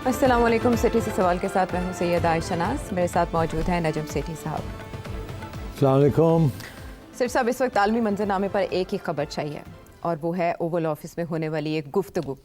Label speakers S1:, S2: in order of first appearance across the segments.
S1: अस्सलाम वालेकुम। सिटी से सवाल के साथ मैं हूं सैयद आयशा नाज। मेरे साथ मौजूद हैं नजम सेठी साहब।
S2: अस्सलाम वालेकुम।
S1: सिर साहब, इस वक्त आलमी मंजरनामे पर एक ही खबर चाहिए और वो है ओवल ऑफिस में होने वाली एक गुफ्तगू।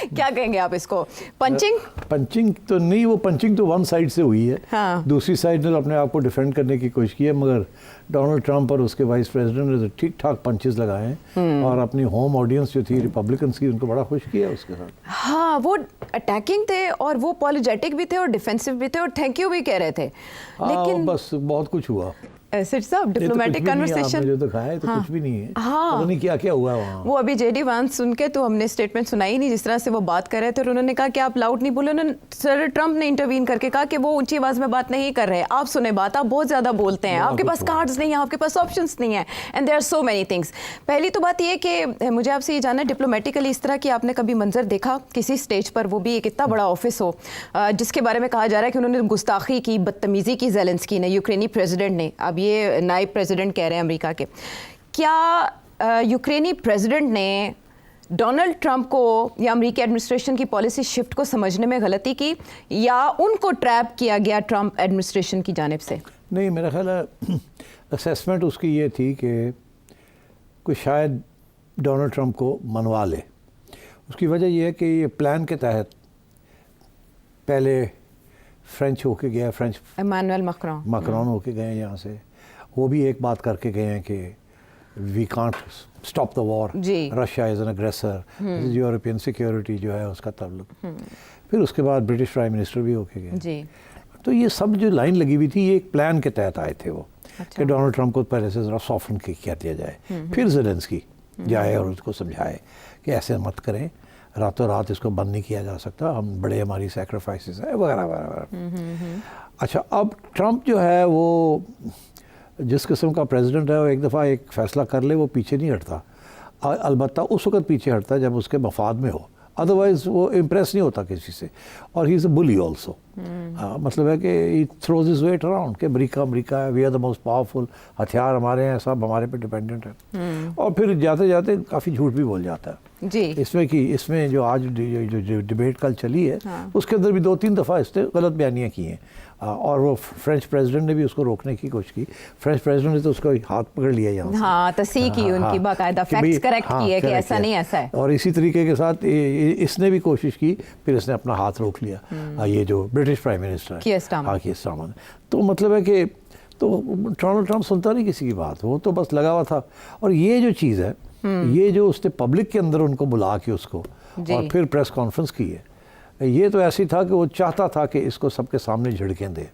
S1: क्या कहेंगे आप इसको? पंचिंग
S2: तो नहीं, वो पंचिंग तो वन साइड से हुई है।
S1: हाँ।
S2: दूसरी साइड ने अपने आप को डिफेंड करने की कोशिश की है, मगर डोनाल्ड ट्रंप और उसके वाइस प्रेसिडेंट ने ठीक ठाक पंचेस लगाए हैं और अपनी होम ऑडियंस जो थी रिपब्लिकन्स की, उनको बड़ा खुश किया उसके साथ।
S1: हाँ, वो अटैकिंग थे और वो पॉलिजेटिक भी थे और डिफेंसिव भी थे और थैंक यू भी कह रहे थे। लेकिन
S2: बस बहुत कुछ हुआ।
S1: सिर साहब, डिप्लोमेटिक कन्वर्सेशन
S2: जो तो खाया तो कुछ भी नहीं है।
S1: हाँ,
S2: पता नहीं क्या क्या हुआ वहाँ।
S1: वो अभी जेडी वांस सुन के तो हमने स्टेटमेंट सुनाई नहीं, जिस तरह से वो बात कर रहे थे और उन्होंने कहा कि आप लाउड नहीं बोले। उन्होंने सर ट्रंप ने इंटरवीन करके कहा कि वो ऊंची आवाज में बात नहीं कर रहे, आप सुने बात, आप बहुत ज्यादा बोलते हैं, आपके पास कार्ड्स नहीं है, आपके पास ऑप्शंस नहीं है, and there are so many things. पहली तो बात ये कि मुझे आपसे ये जानना है, डिप्लोमेटिकली इस तरह की आपने कभी मंजर देखा किसी स्टेज पर, वो भी एक इतना बड़ा ऑफिस हो जिसके बारे में कहा जा रहा है कि उन्होंने गुस्ताखी की, बदतमीजी की ज़ेलेंस्की ने, यूक्रेनी प्रेसिडेंट ने, अब ये नायब प्रेसिडेंट कह रहे हैं अमेरिका के। क्या यूक्रेनी प्रेसिडेंट ने डोनाल्ड ट्रंप को या अमेरिकी एडमिनिस्ट्रेशन की पॉलिसी शिफ्ट को समझने में गलती की, या उनको ट्रैप किया गया ट्रंप एडमिनिस्ट्रेशन की जानिब से?
S2: नहीं, मेरा ख्याल है असेसमेंट उसकी ये थी कि कोई शायद डोनाल्ड ट्रंप को मनवा ले। उसकी वजह यह है कि ये प्लान के तहत पहले फ्रेंच होके गया, फ्रेंच
S1: इमानुएल मैक्रोन
S2: होके गए यहाँ से। वो भी एक बात करके गए हैं कि we can't stop the war, Russia is an aggressor, European security जो है उसका ताल्लुक। फिर उसके बाद ब्रिटिश प्राइम मिनिस्टर भी होके गए। तो ये सब जो लाइन लगी हुई थी, ये एक प्लान के तहत आए थे वो। अच्छा। कि डोनाल्ड ट्रंप को पहले से ज़रा सॉफ्टन किया दिया जाए, फिर ज़ेलेंस्की जाए और उसको समझाए कि ऐसे मत करें, रातों रात इसको बंद नहीं किया जा सकता, हम बड़े हमारी सैक्रिफाइसेस है वगैरह वगैरह। अच्छा, अब ट्रंप जो है वो जिस किस्म का प्रेसिडेंट है, वो एक दफ़ा एक फ़ैसला कर ले वो पीछे नहीं हटता। अलबत्ता उस वक्त पीछे हटता है जब उसके मफाद में हो, अदरवाइज़ वो इम्प्रेस नहीं होता किसी से। और he is a bully also. मतलब है कि he throws his weight around कि अमेरिका है, we are the most powerful, हथियार हमारे हैं, सब हमारे पे डिपेंडेंट है। और फिर जाते जाते काफ़ी झूठ भी बोल जाता है
S1: जी।
S2: इसमें जो आज जो डिबेट कल चली है, हाँ। उसके अंदर भी 2-3 दफ़ा इसने गलत बयानियाँ की हैं। और वो फ्रेंच प्रेसिडेंट ने भी उसको रोकने की कोशिश की। फ्रेंच प्रेसिडेंट ने तो उसको हाथ पकड़ लिया यहाँ से।
S1: हाँ, तस्दीक की उनकी, बाकायदा फैक्ट्स करेक्ट किए कि ऐसा नहीं, ऐसा है।
S2: और इसी तरीके के साथ इसने भी कोशिश की, फिर इसने अपना हाथ रोक लिया। ये जो ब्रिटिश प्राइम मिनिस्टर है, कीयर स्टारमर। तो मतलब है कि तो डोनाल्ड ट्रंप सुनता नहीं किसी की बात, वो तो बस लगा हुआ था। और ये जो चीज़ है, ये जो उसने पब्लिक के अंदर उनको बुला के उसको और फिर प्रेस कॉन्फ्रेंस की है, ये तो ऐसी था कि वो चाहता था कि इसको सबके सामने झिड़कें दे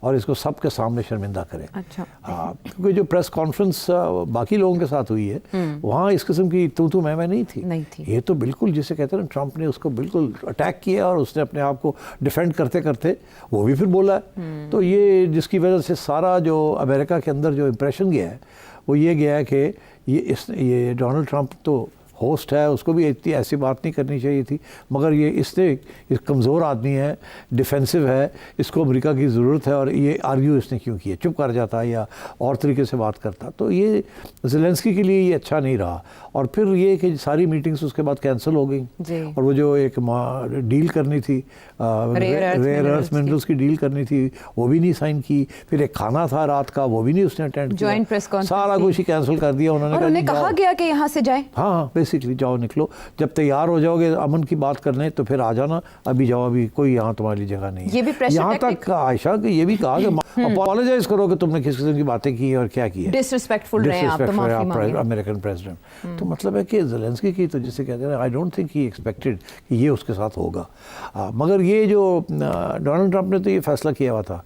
S2: और इसको सबके सामने शर्मिंदा करें।
S1: अच्छा।
S2: क्योंकि जो प्रेस कॉन्फ्रेंस बाकी लोगों के साथ हुई है, वहाँ इस किस्म की तू मैं नहीं थी। ये तो बिल्कुल जिसे कहते हैं ना, ट्रंप ने उसको बिल्कुल अटैक किया और उसने अपने आप को डिफेंड करते करते वो भी फिर बोला है। तो ये जिसकी वजह से सारा जो अमेरिका के अंदर जो इम्प्रेशन गया है वो ये गया है कि ये डोनाल्ड ट्रंप तो होस्ट है, उसको भी इतनी ऐसी बात नहीं करनी चाहिए थी, मगर ये कमज़ोर आदमी है, डिफेंसिव है, इसको अमेरिका की ज़रूरत है, और ये आर्ग्यू इसने क्यों किया, चुप कर जाता या और तरीके से बात करता। तो ये ज़ेलेंस्की के लिए ये अच्छा नहीं रहा। और फिर ये कि सारी मीटिंग्स उसके बाद कैंसिल हो गई, और वो जो एक डील करनी थी, रेयर अर्थ मिनरल्स की डील करनी थी, वो भी नहीं साइन की। फिर एक खाना था रात का, वो भी नहीं उसने अटेंड किया, सारा कुछ ही कैंसिल कर दिया उन्होंने।
S1: कहा गया कि यहाँ से जाए,
S2: हाँ, बेसिकली जाओ, निकलो, जब तैयार हो जाओगे अमन की बात करने तो फिर आ जाना, अभी जाओ, अभी कोई यहाँ तुम्हारी जगह नहीं है। यहाँ तक आयशा कि ये भी कहा कि अपोलोजाइज करो कि तुमने किस किस्म की बातें की और क्या की है,
S1: डिसरिस्पेक्टफुल रहे आप, तो माफी मांगे
S2: अमेरिकन प्रेसिडेंट। तो मतलब है कि ज़ेलेंस्की की तो जिसे कहते हैं, I don't think he expected कि ये उसके साथ होगा। मगर ये जो डोनाल्ड ट्रंप ने तो ये फैसला किया हुआ था,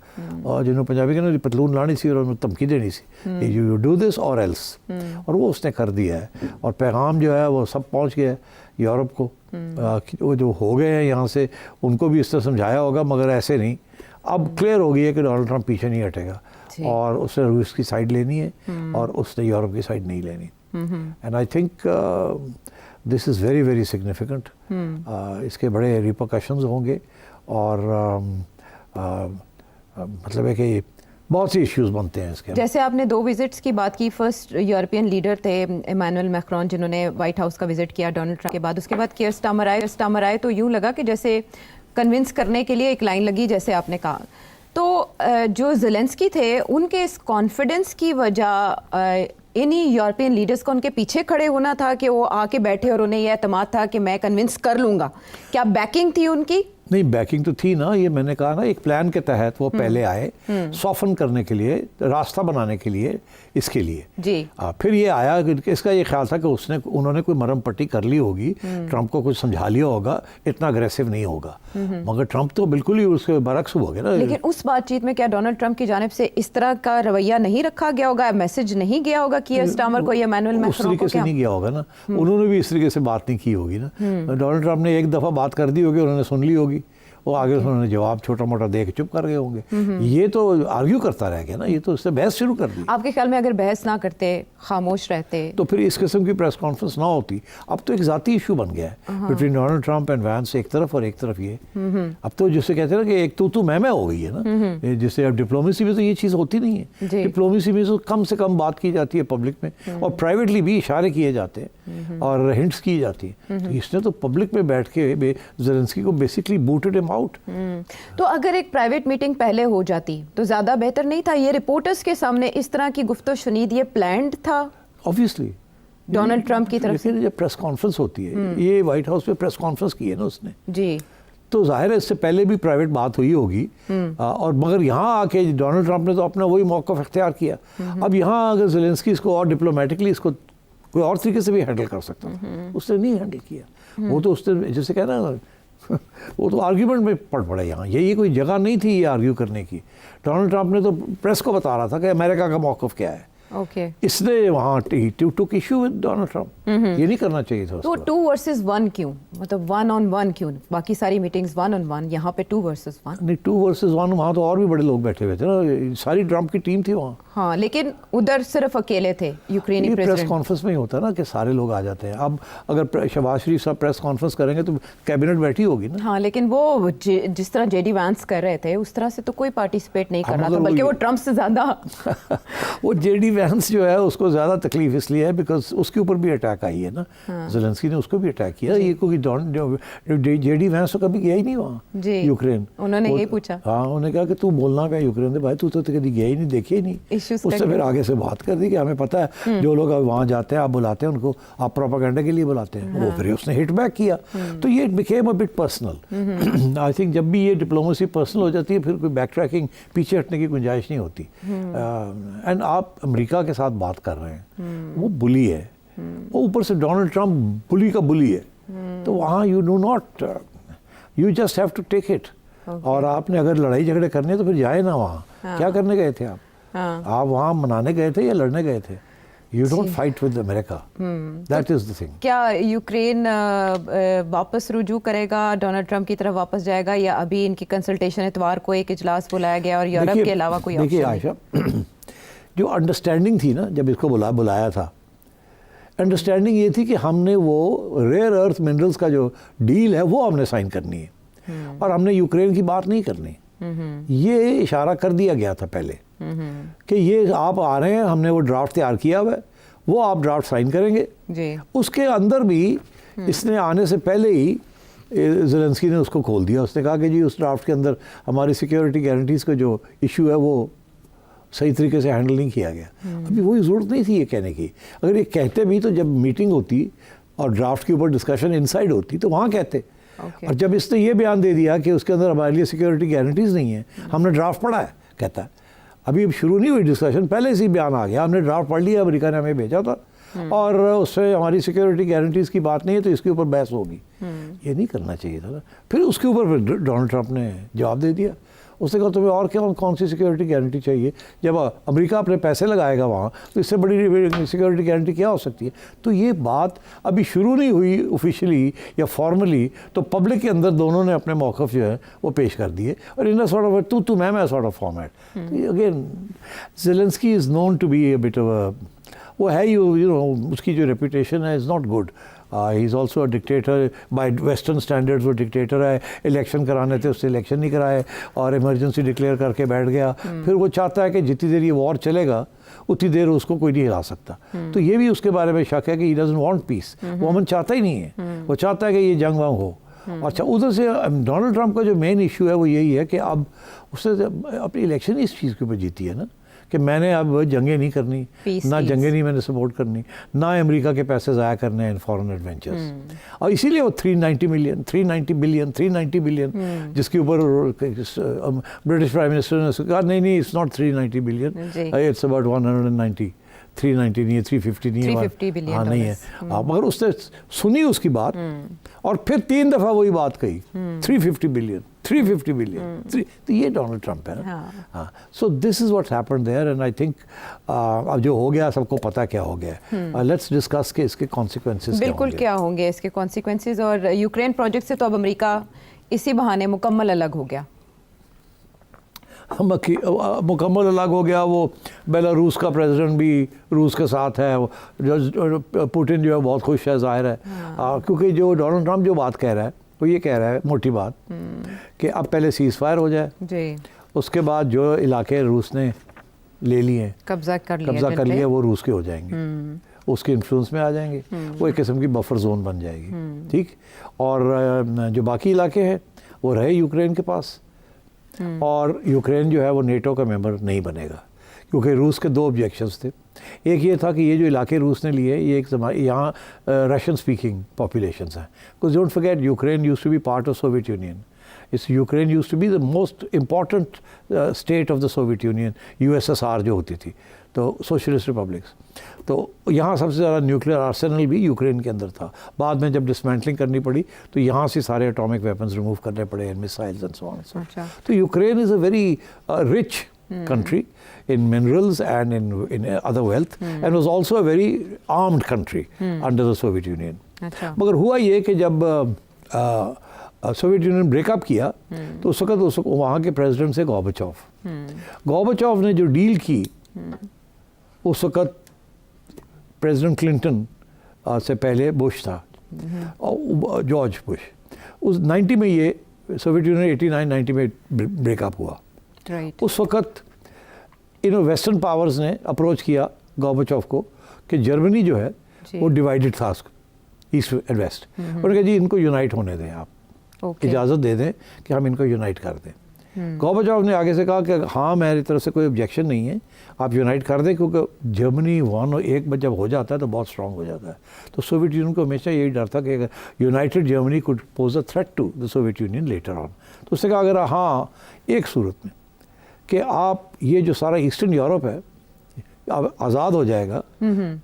S2: और जिन्होंने पंजाबी के ना पतलून लानी सी और उन्हें धमकी देनी सी, यू डू दिस और एल्स, और वो उसने कर दिया है। और पैगाम जो है वो सब पहुंच गया यूरोप को। वो जो हो गए हैं यहाँ से, उनको भी इस तरह समझाया होगा, मगर ऐसे नहीं। अब क्लियर हो गई है कि डोनाल्ड ट्रंप पीछे नहीं हटेगा, और उसने रूस की साइड लेनी है और उसने यूरोप की साइड नहीं लेनी। And I think this is very very significant. इसके बड़े रिपरकशंस होंगे, और मतलब है कि बहुत सी इश्यूज बनते हैं इसके।
S1: जैसे आपने 2 विजिट्स की बात की, फर्स्ट यूरोपियन लीडर थे इमैनुअल मैक्रोन जिन्होंने व्हाइट हाउस का विजिट किया डोनाल्ड ट्रंप के बाद, उसके बाद कियर स्टारमर आए तो यूँ लगा कि जैसे कन्विंस करने के लिए एक लाइन लगी जैसे आपने कहा। तो जो ज़ेलेंस्की थे उनके इस कॉन्फिडेंस की वजह इन्हीं यूरोपियन लीडर्स को उनके पीछे खड़े होना था कि वो आके बैठे और उन्हें यह एतमाद था कि मैं कन्विंस कर लूँगा, क्या बैकिंग थी उनकी?
S2: नहीं, बैकिंग तो थी ना, ये मैंने कहा ना, एक प्लान के तहत वो पहले आए सॉफन करने के लिए, रास्ता बनाने के लिए, इसके लिए
S1: जी।
S2: फिर ये आया कि इसका ये ख्याल था कि उन्होंने कोई मरम पट्टी कर ली होगी, ट्रंप को कुछ समझा लिया होगा, इतना अग्रेसिव नहीं होगा। मगर ट्रंप तो बिल्कुल ही उसके बरक्स हो गया ना।
S1: लेकिन उस बातचीत में क्या डोनाल्ड ट्रंप की जानिब से इस तरह का रवैया नहीं रखा गया होगा, मैसेज नहीं गया होगा कि स्टामर को या इमैनुअल मैक्रोन को?
S2: उस तरीके से नहीं गया होगा ना, उन्होंने भी इस तरीके से बात नहीं की होगी ना। डोनाल्ड ट्रंप ने एक दफ़ा बात कर दी होगी, उन्होंने सुन ली होगी, वो आगे उन्होंने जवाब छोटा मोटा दे के चुप कर गए होंगे। ये तो आर्ग्यू करता रह गया ना, ये तो उससे बहस शुरू कर दी।
S1: आपके ख्याल में अगर बहस ना करते, खामोश रहते,
S2: तो फिर इस किस्म की प्रेस कॉन्फ्रेंस ना होती। अब तो एक ज़ाती इशू बन गया है between Donald Trump and Vance एक तरफ और एक तरफ ये। अब तो जिसे कहते हैं ना कि एक तू मैं हो गई है ना, जिससे अब डिप्लोमेसी में तो ये चीज़ होती नहीं है। डिप्लोमेसी में तो कम से कम बात की जाती है पब्लिक में, और प्राइवेटली भी इशारे किए जाते हैं और हिंट्स की जाती है। तो इसने तो पब्लिक में बैठ के ज़ेलेंस्की को बेसिकली बूटेड हिम आउट।
S1: तो अगर एक प्राइवेट मीटिंग पहले हो जाती तो ज़्यादा बेहतर नहीं था? ये रिपोर्टर्स के सामने इस तरह की गुफ्तो शुनीद ये प्लान्ड था
S2: ऑब्वियसली
S1: डोनाल्ड ट्रंप की तरफ से?
S2: जब प्रेस कॉन्फ्रेंस होती है, ये व्हाइट हाउस पे प्रेस कॉन्फ्रेंस की है ना उसने
S1: जी,
S2: तो जाहिर है इससे पहले भी प्राइवेट बात हुई होगी। और मगर यहाँ आके डोनाल्ड ट्रंप ने तो अपना वही मौक़िफ़ इख्तियार किया। अब यहाँ अगर ज़ेलेंस्की इसको और डिप्लोमेटिकली इसको कोई और तरीके से भी हैंडल कर सकता था, उसने नहीं हैंडल किया। वो तो उसने जैसे कहना वो तो आर्ग्यूमेंट में पड़ पड़े यहाँ। ये कोई जगह नहीं थी ये आर्ग्यू करने की। डोनाल्ड ट्रंप ने तो प्रेस को बता रहा था कि अमेरिका का मौक़िफ़ क्या है। इसने वहाँ टुक इशू विद डोनाल्ड ट्रंप। ये नहीं करना चाहिए था।
S1: तो 2 वर्सेस 1 क्यों, मतलब 1 on 1 क्यों? बाकी सारी मीटिंग्स 1 on 1, यहाँ पे 2 versus 1।
S2: नहीं, 2 versus 1 वहाँ तो और भी बड़े लोग बैठे हुए थे ना, सारी ट्रंप की टीम थी वहाँ।
S1: हाँ, लेकिन उधर सिर्फ अकेले थे यूक्रेनी प्रेसिडेंट।
S2: प्रेस कॉन्फ्रेंस में ही होता है ना कि सारे लोग आ जाते हैं। अब अगर शहबाज शरीफ साहब प्रेस कॉन्फ्रेंस करेंगे तो कैबिनेट बैठी होगी ना।
S1: हाँ, लेकिन वो जिस तरह जेडी वैंस कर रहे थे उस तरह से तो कोई पार्टिसिपेट नहीं कर रहा था, बल्कि वो ट्रंप से ज़्यादा
S2: वो जेडी वैंस जो है उसको ज़्यादा तकलीफ इसलिए है बिकॉज उसके ऊपर भी अटैक आई है ना। ज़ेलेंस्की ने उसको भी अटैक किया। ये कोई जेडी वैंस तो कभी गया ही नहीं वहाँ यूक्रेन।
S1: उन्होंने यही पूछा।
S2: हाँ, उन्होंने कहा कि तू बोलना क्या यूक्रेन से, भाई तू तो कभी गया ही नहीं, देखिए ही नहीं। उससे फिर आगे से बात कर दी कि हमें पता है जो लोग वहाँ जाते हैं आप बुलाते हैं उनको, आप प्रोपेगेंडा के लिए बुलाते हैं। वो फिर उसने हिट बैक किया, तो ये became a bit personal. I think जब भी ये डिप्लोमेसी पर्सनल हो जाती है फिर कोई बैक ट्रैकिंग, पीछे हटने की गुंजाइश नहीं होती। एंड आप अमेरिका के साथ बात कर रहे हैं, वो बुली है, वो ऊपर से डोनाल्ड ट्रंप बुली का बुली है, तो वहाँ you do not, you just have to take it. और आपने अगर लड़ाई झगड़े करने तो फिर जाए ना वहाँ। क्या करने गए थे आप? आप वहाँ मनाने गए थे या लड़ने गए थे? You don't fight with America. That is the thing.
S1: क्या यूक्रेन वापस रुजू करेगा, डोनाल्ड ट्रंप की तरफ वापस जाएगा, या अभी इनकी कंसल्टेशन इतवार को एक इजलास बुलाया गया और यूरोप के अलावा कोई ऑप्शन?
S2: देखिए आयशा, जो अंडरस्टैंडिंग थी ना जब इसको बुलाया था, अंडरस्टैंडिंग ये थी कि हमने वो रेयर अर्थ मिनरल्स का जो डील है वो हमने साइन करनी है और हमने यूक्रेन की बात नहीं करनी। ये इशारा कर दिया गया था पहले कि ये आप आ रहे हैं, हमने वो ड्राफ्ट तैयार किया हुआ है, वो आप ड्राफ्ट साइन करेंगे जी। उसके अंदर भी इसने आने से पहले ही ज़ेलेंस्की ने उसको खोल दिया। उसने कहा कि जी उस ड्राफ्ट के अंदर हमारी सिक्योरिटी गारंटीज़ का जो इशू है वो सही तरीके से हैंडल नहीं किया गया। अभी वही ज़रूरत नहीं थी ये कहने की। अगर ये कहते भी तो जब मीटिंग होती और ड्राफ्ट के ऊपर डिस्कशन इनसाइड होती तो वहाँ कहते। और जब इसने ये बयान दे दिया कि उसके अंदर हमारे लिए सिक्योरिटी गारंटीज़ नहीं है, हमने ड्राफ्ट पढ़ा है, कहता है अभी शुरू नहीं हुई डिस्कशन, पहले से ही बयान आ गया, हमने ड्राफ्ट पढ़ लिया, अमेरिका ने हमें भेजा था और उससे हमारी सिक्योरिटी गारंटीज़ की बात नहीं है तो इसके ऊपर बहस होगी। ये नहीं करना चाहिए था ना। फिर उसके ऊपर फिर डोनाल्ड ट्रंप ने जवाब दे दिया। उसने कहा तुम्हें और क्या कौन सी सिक्योरिटी गारंटी चाहिए? जब अमेरिका अपने पैसे लगाएगा वहाँ तो इससे बड़ी सिक्योरिटी गारंटी क्या हो सकती है? तो ये बात अभी शुरू नहीं हुई ऑफिशियली या फॉर्मली, तो पब्लिक के अंदर दोनों ने अपने मौक़िफ़ जो है वो पेश कर दिए और इन सॉर्ट ऑफ तू मैं sort of format. Again Zelensky is known to be a bit of वो है यू नो उसकी जो रेपुटेशन है is not good. He is also a dictator by western standards, वो डिक्टेटर है। इलेक्शन कराने थे, उससे इलेक्शन नहीं कराए और इमरजेंसी डिक्लेयर करके बैठ गया। फिर वो चाहता है कि जितनी देर ये वॉर चलेगा उतनी देर उसको कोई नहीं हिला सकता। तो ये भी उसके बारे में शक है कि ही डजंट वांट पीस, वो अमन चाहता ही नहीं है, वो चाहता है कि ये जंग वंग हो। अच्छा, उधर से डोनाल्ड ट्रंप का जो मेन इशू है वो यही है कि अब उसने अपनी इलेक्शन इस चीज़ के ऊपर जीती है ना कि मैंने अब जंगें नहीं करनी, ना जंगें नहीं मैंने सपोर्ट करनी, ना अमेरिका के पैसे ज़ाया करने हैं इन फॉरेन एडवेंचर्स। और इसीलिए वो 390 बिलियन जिसके ऊपर ब्रिटिश प्राइम मिनिस्टर ने कहा नहीं it's not 390 billion, it's about 190, 390 नहीं है, 350 नहीं है,
S1: 350 बिलियन
S2: हाँ नहीं है। मगर उसने सुनी उसकी बात और फिर 3 दफ़ा वही बात कही, 350 बिलियन, तो ये डोनाल्ड ट्रंप है ना। हाँ, so this is what happened there and I think अब जो हो गया सबको पता क्या हो गया। लेट्स डिस्कस के इसके कॉन्सिक्वेंसेस
S1: बिल्कुल क्या होंगे इसके कॉन्सिक्वेंसेस। और यूक्रेन प्रोजेक्ट से तो अब अमेरिका इसी बहाने मुकम्मल अलग हो गया,
S2: मुकम्मल अलग हो गया। वो बेलारूस का प्रेसिडेंट भी रूस के साथ है, जो पुतिन जो है बहुत खुश है, जाहिर है। क्योंकि जो डोनाल्ड ट्रंप जो बात कह रहा है वो ये कह रहा है मोटी बात कि अब पहले सीज़ फायर हो जाए जी। उसके बाद जो इलाके रूस ने ले लिए, कब्जा कर लिया वो रूस के हो जाएंगे, उसके इन्फ्लुएंस में आ जाएंगे, वो एक किस्म की बफर जोन बन जाएगी, ठीक। और जो बाकी इलाके हैं वो रहे यूक्रेन के पास, और यूक्रेन जो है वो नेटो का मेंबर नहीं बनेगा क्योंकि रूस के 2 ऑब्जेक्शंस थे। एक ये था कि ये जो इलाके रूस ने लिए ये एक यहाँ रशियन स्पीकिंग पॉपुलेशंस हैं, because don't forget Ukraine used to be part of Soviet Union. इस Ukraine used to be the most important state of the Soviet Union, USSR जो होती थी, तो सोशलिस्ट रिपब्लिक्स। तो यहाँ सबसे ज़्यादा न्यूक्लियर आर्सेनल भी यूक्रेन के अंदर था। बाद में जब डिसमेंटलिंग करनी पड़ी तो यहाँ से सारे एटॉमिक वेपन्स रिमूव करने पड़े and missiles and so on. तो Ukraine is a very rich country in minerals and in other wealth and was also a very armed country under the Soviet Union. मगर हुआ ये कि जब Soviet union breakup किया तो उस वक्त वहाँ के प्रेसिडेंट से गोर्बाचोव ने जो डील की, उस वक्त प्रेसिडेंट क्लिंटन से पहले बुश था, जॉर्ज बुश। उस 90 में ये सोवियत यूनियन 89-90 में ब्रेकअप हुआ। उस वक्त इन वेस्टर्न पावर्स ने अप्रोच किया गोर्बाचोव को कि जर्मनी जो है वो डिवाइडेड था ईस्ट एंड वेस्ट, उन्होंने कहा जी इनको यूनाइट होने दें, आप इजाज़त दे दें कि हम इनको यूनाइट कर दें। गोर्बाचोव ने आगे से कहा कि हाँ मेरी तरफ से कोई ऑब्जेक्शन नहीं है, आप यूनाइट कर दें, क्योंकि जर्मनी एक बार जब हो जाता है तो बहुत स्ट्रांग हो जाता है। तो सोवियत यूनियन को हमेशा यही डर था कि अगर united Germany could pose a threat to the Soviet Union later on. तो उसने कहा अगर हाँ एक सूरत में कि आप ये जो सारा ईस्टर्न यूरोप है अब आज़ाद हो जाएगा,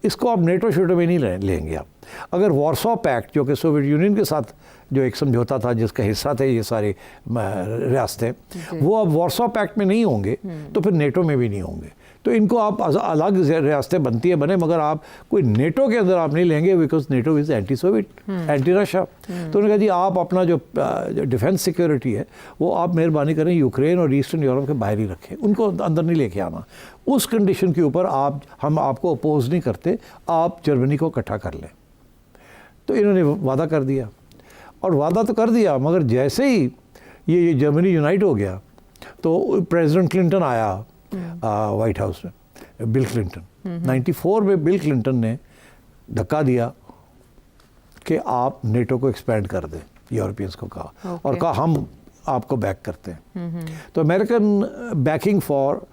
S2: इसको आप नेटो शेटो में नहीं लेंगे आप। अगर वार्सो पैक्ट जो कि सोवियत यूनियन के साथ जो एक समझौता था जिसका हिस्सा थे ये सारे रियासतें, वो अब वार्सो पैक्ट में नहीं होंगे तो फिर नेटो में भी नहीं होंगे। तो इनको आप अलग रियासतें बनती है बने, मगर आप कोई नेटो के अंदर आप नहीं लेंगे, because NATO is anti Soviet, anti Russia. तो उन्होंने कहा जी आप अपना जो डिफेंस सिक्योरिटी है वो आप मेहरबानी करें यूक्रेन और ईस्टर्न यूरोप के बाहर ही रखें, उनको अंदर नहीं लेके आना। उस कंडीशन के ऊपर हम आपको अपोज नहीं करते, आप जर्मनी को इकट्ठा कर लें। तो इन्होंने वादा कर दिया, और वादा तो कर दिया, मगर जैसे ही ये जर्मनी यूनाइट हो गया तो प्रेसिडेंट क्लिंटन आया वाइट हाउस में, बिल क्लिंटन 94 में बिल क्लिंटन ने धक्का दिया कि आप नेटो को एक्सपेंड कर दें, यूरोपियंस को कहा, और कहा हम आपको बैक करते हैं। तो American banking for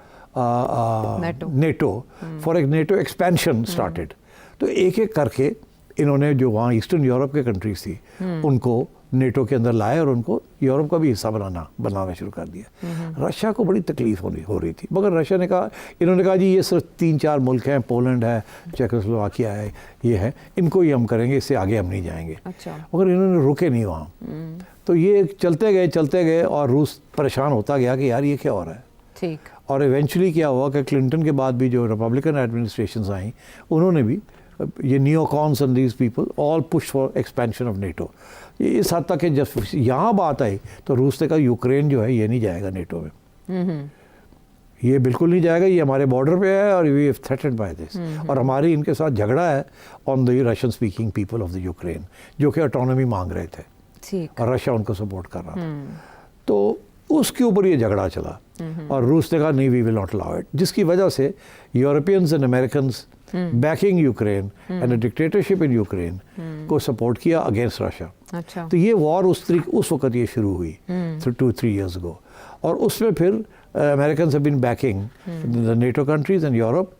S2: NATO for एक नेटो एक्सपेंशन स्टार्टेड। तो एक एक करके इन्होंने जो वहाँ ईस्टर्न यूरोप के कंट्रीज थी उनको नेटो के अंदर लाए और उनको यूरोप का भी हिस्सा बनाना शुरू कर दिया। रशिया को बड़ी तकलीफ हो रही थी, मगर रशिया ने कहा, इन्होंने कहा जी ये सिर्फ 3-4 मुल्क हैं, पोलैंड है, चेकोस्लोवाकिया है, ये है, इनको ही हम करेंगे, इससे आगे हम नहीं जाएंगे। मगर इन्होंने रुके नहीं वहाँ, तो ये चलते गए और रूस परेशान होता गया कि यार ये क्या हो रहा है। ठीक। और इवेंचुअली क्या हुआ कि क्लिंटन के बाद भी जो रिपब्लिकन एडमिनिस्ट्रेशंस आई उन्होंने भी ये neocons and these people all push for expansion of NATO. इस हद तक कि जब यहाँ बात आई तो रूस ने कहा यूक्रेन जो है ये नहीं जाएगा नेटो में। ये बिल्कुल नहीं जाएगा, ये हमारे बॉर्डर पे है और we have threatened by this. और हमारी इनके साथ झगड़ा है on the Russian speaking people of the Ukraine, जो कि ऑटोनॉमी मांग रहे थे
S1: ठीक।
S2: और रशिया उनको सपोर्ट कर रहा था। तो उसके ऊपर ये झगड़ा चला और रूस ने कहा नहीं, we will not allow it, जिसकी वजह से Europeans and Americans backing Ukraine and a dictatorship in Ukraine को सपोर्ट किया अगेंस्ट रशिया।
S1: अच्छा।
S2: तो ये वॉर उस वक्त ये शुरू हुई 2-3 years ago, और उसमें फिर American have been backing the NATO countries and Europe.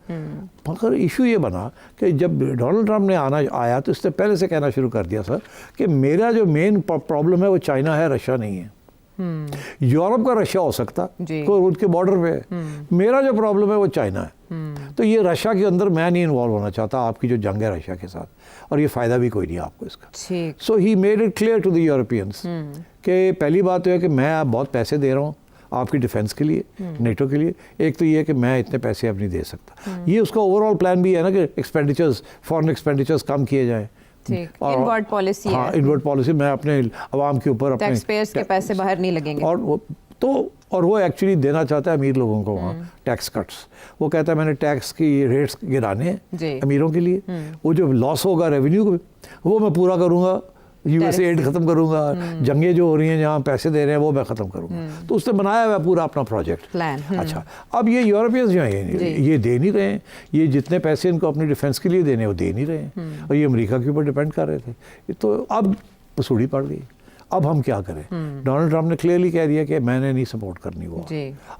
S2: मगर इशू ये बना कि जब डोनाल्ड ट्रम्प ने आया तो इससे पहले से कहना शुरू कर दिया सर कि मेरा जो मेन प्रॉब्लम है वो चाइना है, रशिया नहीं है। यूरोप का रशिया हो सकता तो उनके बॉर्डर पे है, मेरा जो प्रॉब्लम है वो चाइना है। तो ये रशिया के अंदर मैं नहीं इन्वॉल्व होना चाहता, आपकी जो जंग है रशिया के साथ, और ये फ़ायदा भी कोई नहीं आपको इसका। So he made it clear to the Europeans कि पहली बात तो है कि मैं आप बहुत पैसे दे रहा हूँ आपकी डिफेंस के लिए, नेटो के लिए। एक तो ये है कि मैं इतने पैसे अब नहीं दे सकता। ये उसका ओवरऑल प्लान भी है ना कि एक्सपेंडिचर्स, फॉरेन एक्सपेंडिचर्स कम किए जाएँ।
S1: इनवर्ड पॉलिसी है।
S2: हाँ, इनवर्ड पॉलिसी, मैं अपने आवाम के ऊपर अपने
S1: टैक्स पेयर्स के पैसे बाहर नहीं लगेंगे।
S2: और वो एक्चुअली देना चाहता है अमीर लोगों को वहाँ टैक्स कट्स। वो कहता है मैंने टैक्स की रेट्स गिराने हैं अमीरों के लिए, वो जो लॉस होगा रेवेन्यू वो मैं पूरा करूँगा, यूएस एड खत्म करूंगा, जंगें जो हो रही हैं जहाँ पैसे दे रहे हैं वो मैं खत्म करूंगा। तो उसने बनाया हुआ पूरा अपना प्रोजेक्ट प्लान। अच्छा, अब ये यूरोपियंस जो हैं ये दे नहीं रहे हैं, ये जितने पैसे इनको अपनी डिफेंस के लिए देने वो दे नहीं रहे हैं, और ये अमेरिका के ऊपर डिपेंड कर रहे थे। तो अब पसूड़ी पड़ गई, अब हम क्या करें? डोनाल्ड ट्रम्प ने क्लियरली कह दिया कि मैंने नहीं सपोर्ट करनी वो।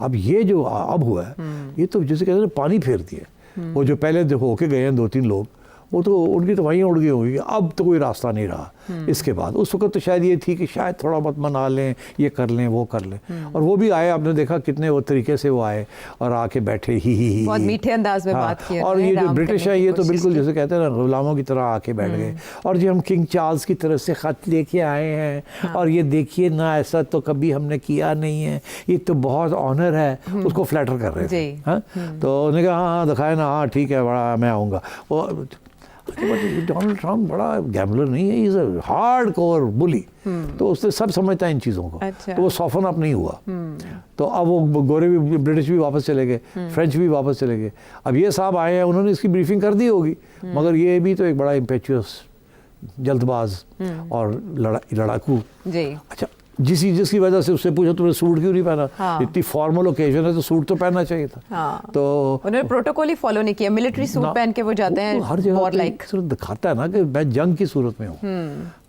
S2: अब ये जो अब हुआ है ये तो जैसे कहते हैं पानी फेर दिया। वो जो पहले होके गए हैं 2-3 लोग, वो तो उनकी तो वहीं उड़ गई होगी, अब तो कोई रास्ता नहीं रहा इसके बाद। उस वक्त तो शायद ये थी कि शायद थोड़ा बहुत मना लें, ये कर लें, वो कर लें, और वो भी आए, आपने देखा कितने वो तरीके से वो आए और आके बैठे ही
S1: बहुत मीठे अंदाज में बात की।
S2: और ये जो ब्रिटिश है ये तो बिल्कुल जैसे कहते हैं ना गुलामों की तरह आके बैठ गए, और जो हम किंग चार्ल्स की तरफ से खत लेके आए हैं और ये देखिए ना ऐसा तो कभी हमने किया नहीं है, ये तो बहुत ऑनर है, उसको फ्लैटर कर रहे थे। तो उन्होंने कहा हाँ दिखाए ना, हाँ ठीक है बड़ा मैं आऊँगा। डोनाल्ड ट्रम्प बड़ा गैम्बलर नहीं है, इज अ हार्ड कोर बुली। तो उसने सब समझता है इन चीज़ों को। तो वो सॉफन अप नहीं हुआ। तो अब वो गोरे भी, ब्रिटिश भी वापस चले गए, फ्रेंच भी वापस चले गए। अब ये साहब आए हैं, उन्होंने इसकी ब्रीफिंग कर दी होगी, मगर ये भी तो एक बड़ा इम्पेचुअस, जल्दबाज और लड़ाकू। अच्छा, जिसकी वजह से उससे पूछा तुमने सूट क्यों नहीं पहना? इतनी फॉर्मल ओकेजन है तो सूट तो पहनना चाहिए था। तो
S1: उन्होंने प्रोटोकॉल ही फॉलो नहीं किया, मिलिट्री सूट पहन के वो जाते हैं
S2: हर जगह। दिखाता है ना कि मैं जंग की सूरत में हूँ,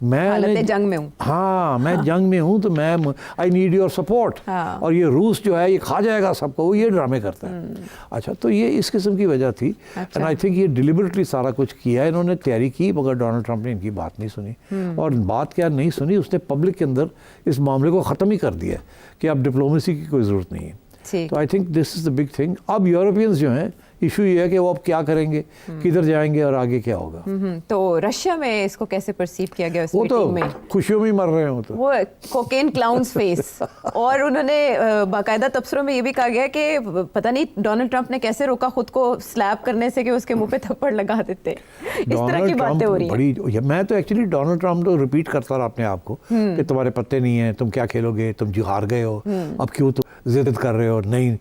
S2: मैं
S1: जंग में हूँ।
S2: हाँ, मैं जंग में हूँ, तो मैं आई नीड योर सपोर्ट। और ये रूस जो है ये खा जाएगा सबको, वो ये ड्रामे करता है। अच्छा, तो ये इस किस्म की वजह थी। एंड आई थिंक ये डिलिबरेटली सारा कुछ किया है, इन्होंने तैयारी की, मगर डोनाल्ड ट्रम्प ने इनकी बात नहीं सुनी। और बात क्या नहीं सुनी, उसने पब्लिक के अंदर इस मामले को ख़त्म ही कर दिया कि अब डिप्लोमेसी की कोई ज़रूरत नहीं है। तो आई think this is the big thing. अब यूरोपियंस जो हैं, इशू ये है कि वो अब क्या करेंगे, किधर जाएंगे और आगे क्या होगा।
S1: तो रशिया में इसको कैसे परसीव किया गया?
S2: वो तो खुशियों में मर रहे हो, तो
S1: वो कोकेन क्लाउन्स फेस। और उन्होंने बाकायदा तबसरों में ये भी कहा गया कि पता नहीं डोनाल्ड ट्रम्प ने कैसे रोका खुद को स्लैप करने से कि उसके मुंह पे थप्पड़ लगा देते। इस तरह की बातें हो रही हैं।
S2: मैं तो एक्चुअली डोनाल्ड ट्रम्प तो रिपीट करता रहा अपने आप को कि तुम्हारे पत्ते नहीं है, तुम क्या खेलोगे, तुम जी हार गए हो, अब क्यों तुम जिद कर रहे हो, नहीं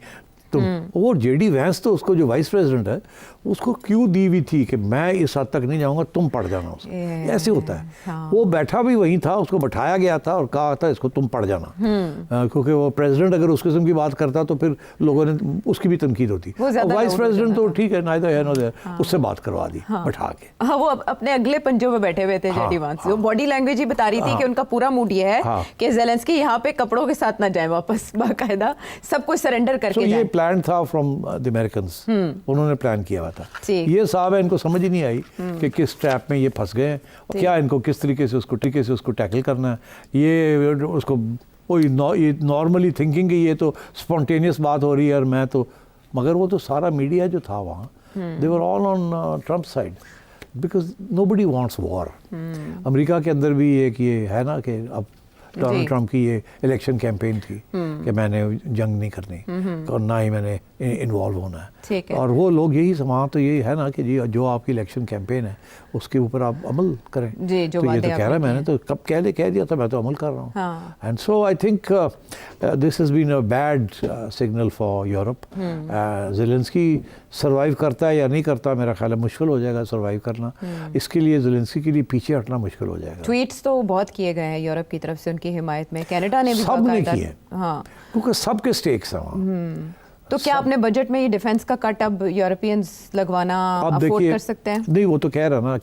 S2: तुम। वो जेडी वैंस तो उसको जो वाइस प्रेसिडेंट है उसको क्यों दी हुई थी कि मैं इस हद तक नहीं जाऊंगा, तुम पढ़ जाना उसे। ऐसे होता है। वो बैठा भी वहीं था, उसको बैठाया गया था और कहा था इसको तुम पढ़ जाना। क्योंकि वो प्रेसिडेंट अगर उस किस्म की बात करता तो फिर लोगों ने उसकी भी तनकीद होती। वाइस प्रेसिडेंट तो ठीक है, नाइदर हियर नॉर देयर, उससे बात करवा दी बैठा के।
S1: हाँ, वो अपने अगले पंजों में बैठे हुए थे जेडी वैंस। बॉडी लैंग्वेज ही बता रही थी कि उनका पूरा मूड ये है कि ज़ेलेंस्की यहाँ पे कपड़ों के साथ ना जाए वापस, बाकायदा सब कुछ सरेंडर करके जाए।
S2: ये प्लान था फ्रॉम द अमेरिकन्स, उन्होंने प्लान किया हुआ था। ये साहब है, इनको समझ ही नहीं आई कि किस ट्रैप में ये फंस गए हैं और क्या इनको किस तरीके से उसको टैकल करना है। ये उसको ये नॉर्मली थिंकिंग कि ये तो स्पॉन्टेनियस बात हो रही है और मैं तो, मगर वो तो सारा मीडिया जो था वहाँ, they were all on Trump side because nobody wants war. America के अंदर भी एक ये है ना कि अब डोनाल्ड ट्रंप की ये इलेक्शन कैंपेन थी कि मैंने जंग नहीं करनी और ना ही मैंने इन्वॉल्व होना है। और वो लोग यही वहाँ तो यही है ना कि जी जो आपकी इलेक्शन कैंपेन है उसके ऊपर आप अमल करें।
S1: जी, जो
S2: तो ये तो कह रहा है, मैंने तो कब कह दिया था, मैं तो अमल कर रहा हूँ। And so I think this has been a bad signal for Europe. Zelensky survive करता है या नहीं करता, मेरा ख्याल है मुश्किल हो जाएगा सर्वाइव करना। इसके लिए ज़ेलेंस्की के लिए पीछे हटना मुश्किल हो जाएगा।
S1: ट्वीट्स तो बहुत किए गए हैं यूरोप की तरफ से उनकी हिमायत में, कनाडा ने भी
S2: सब ने किए,
S1: हाँ,
S2: क्योंकि सबके स्टेक्स हैं वहाँ।
S1: तो क्या अपने बजट में ये डिफेंस का कट अब यूरोपियंस लगवाना अफोर्ड कर सकते हैं?
S2: नहीं, वो तो कह रहा ना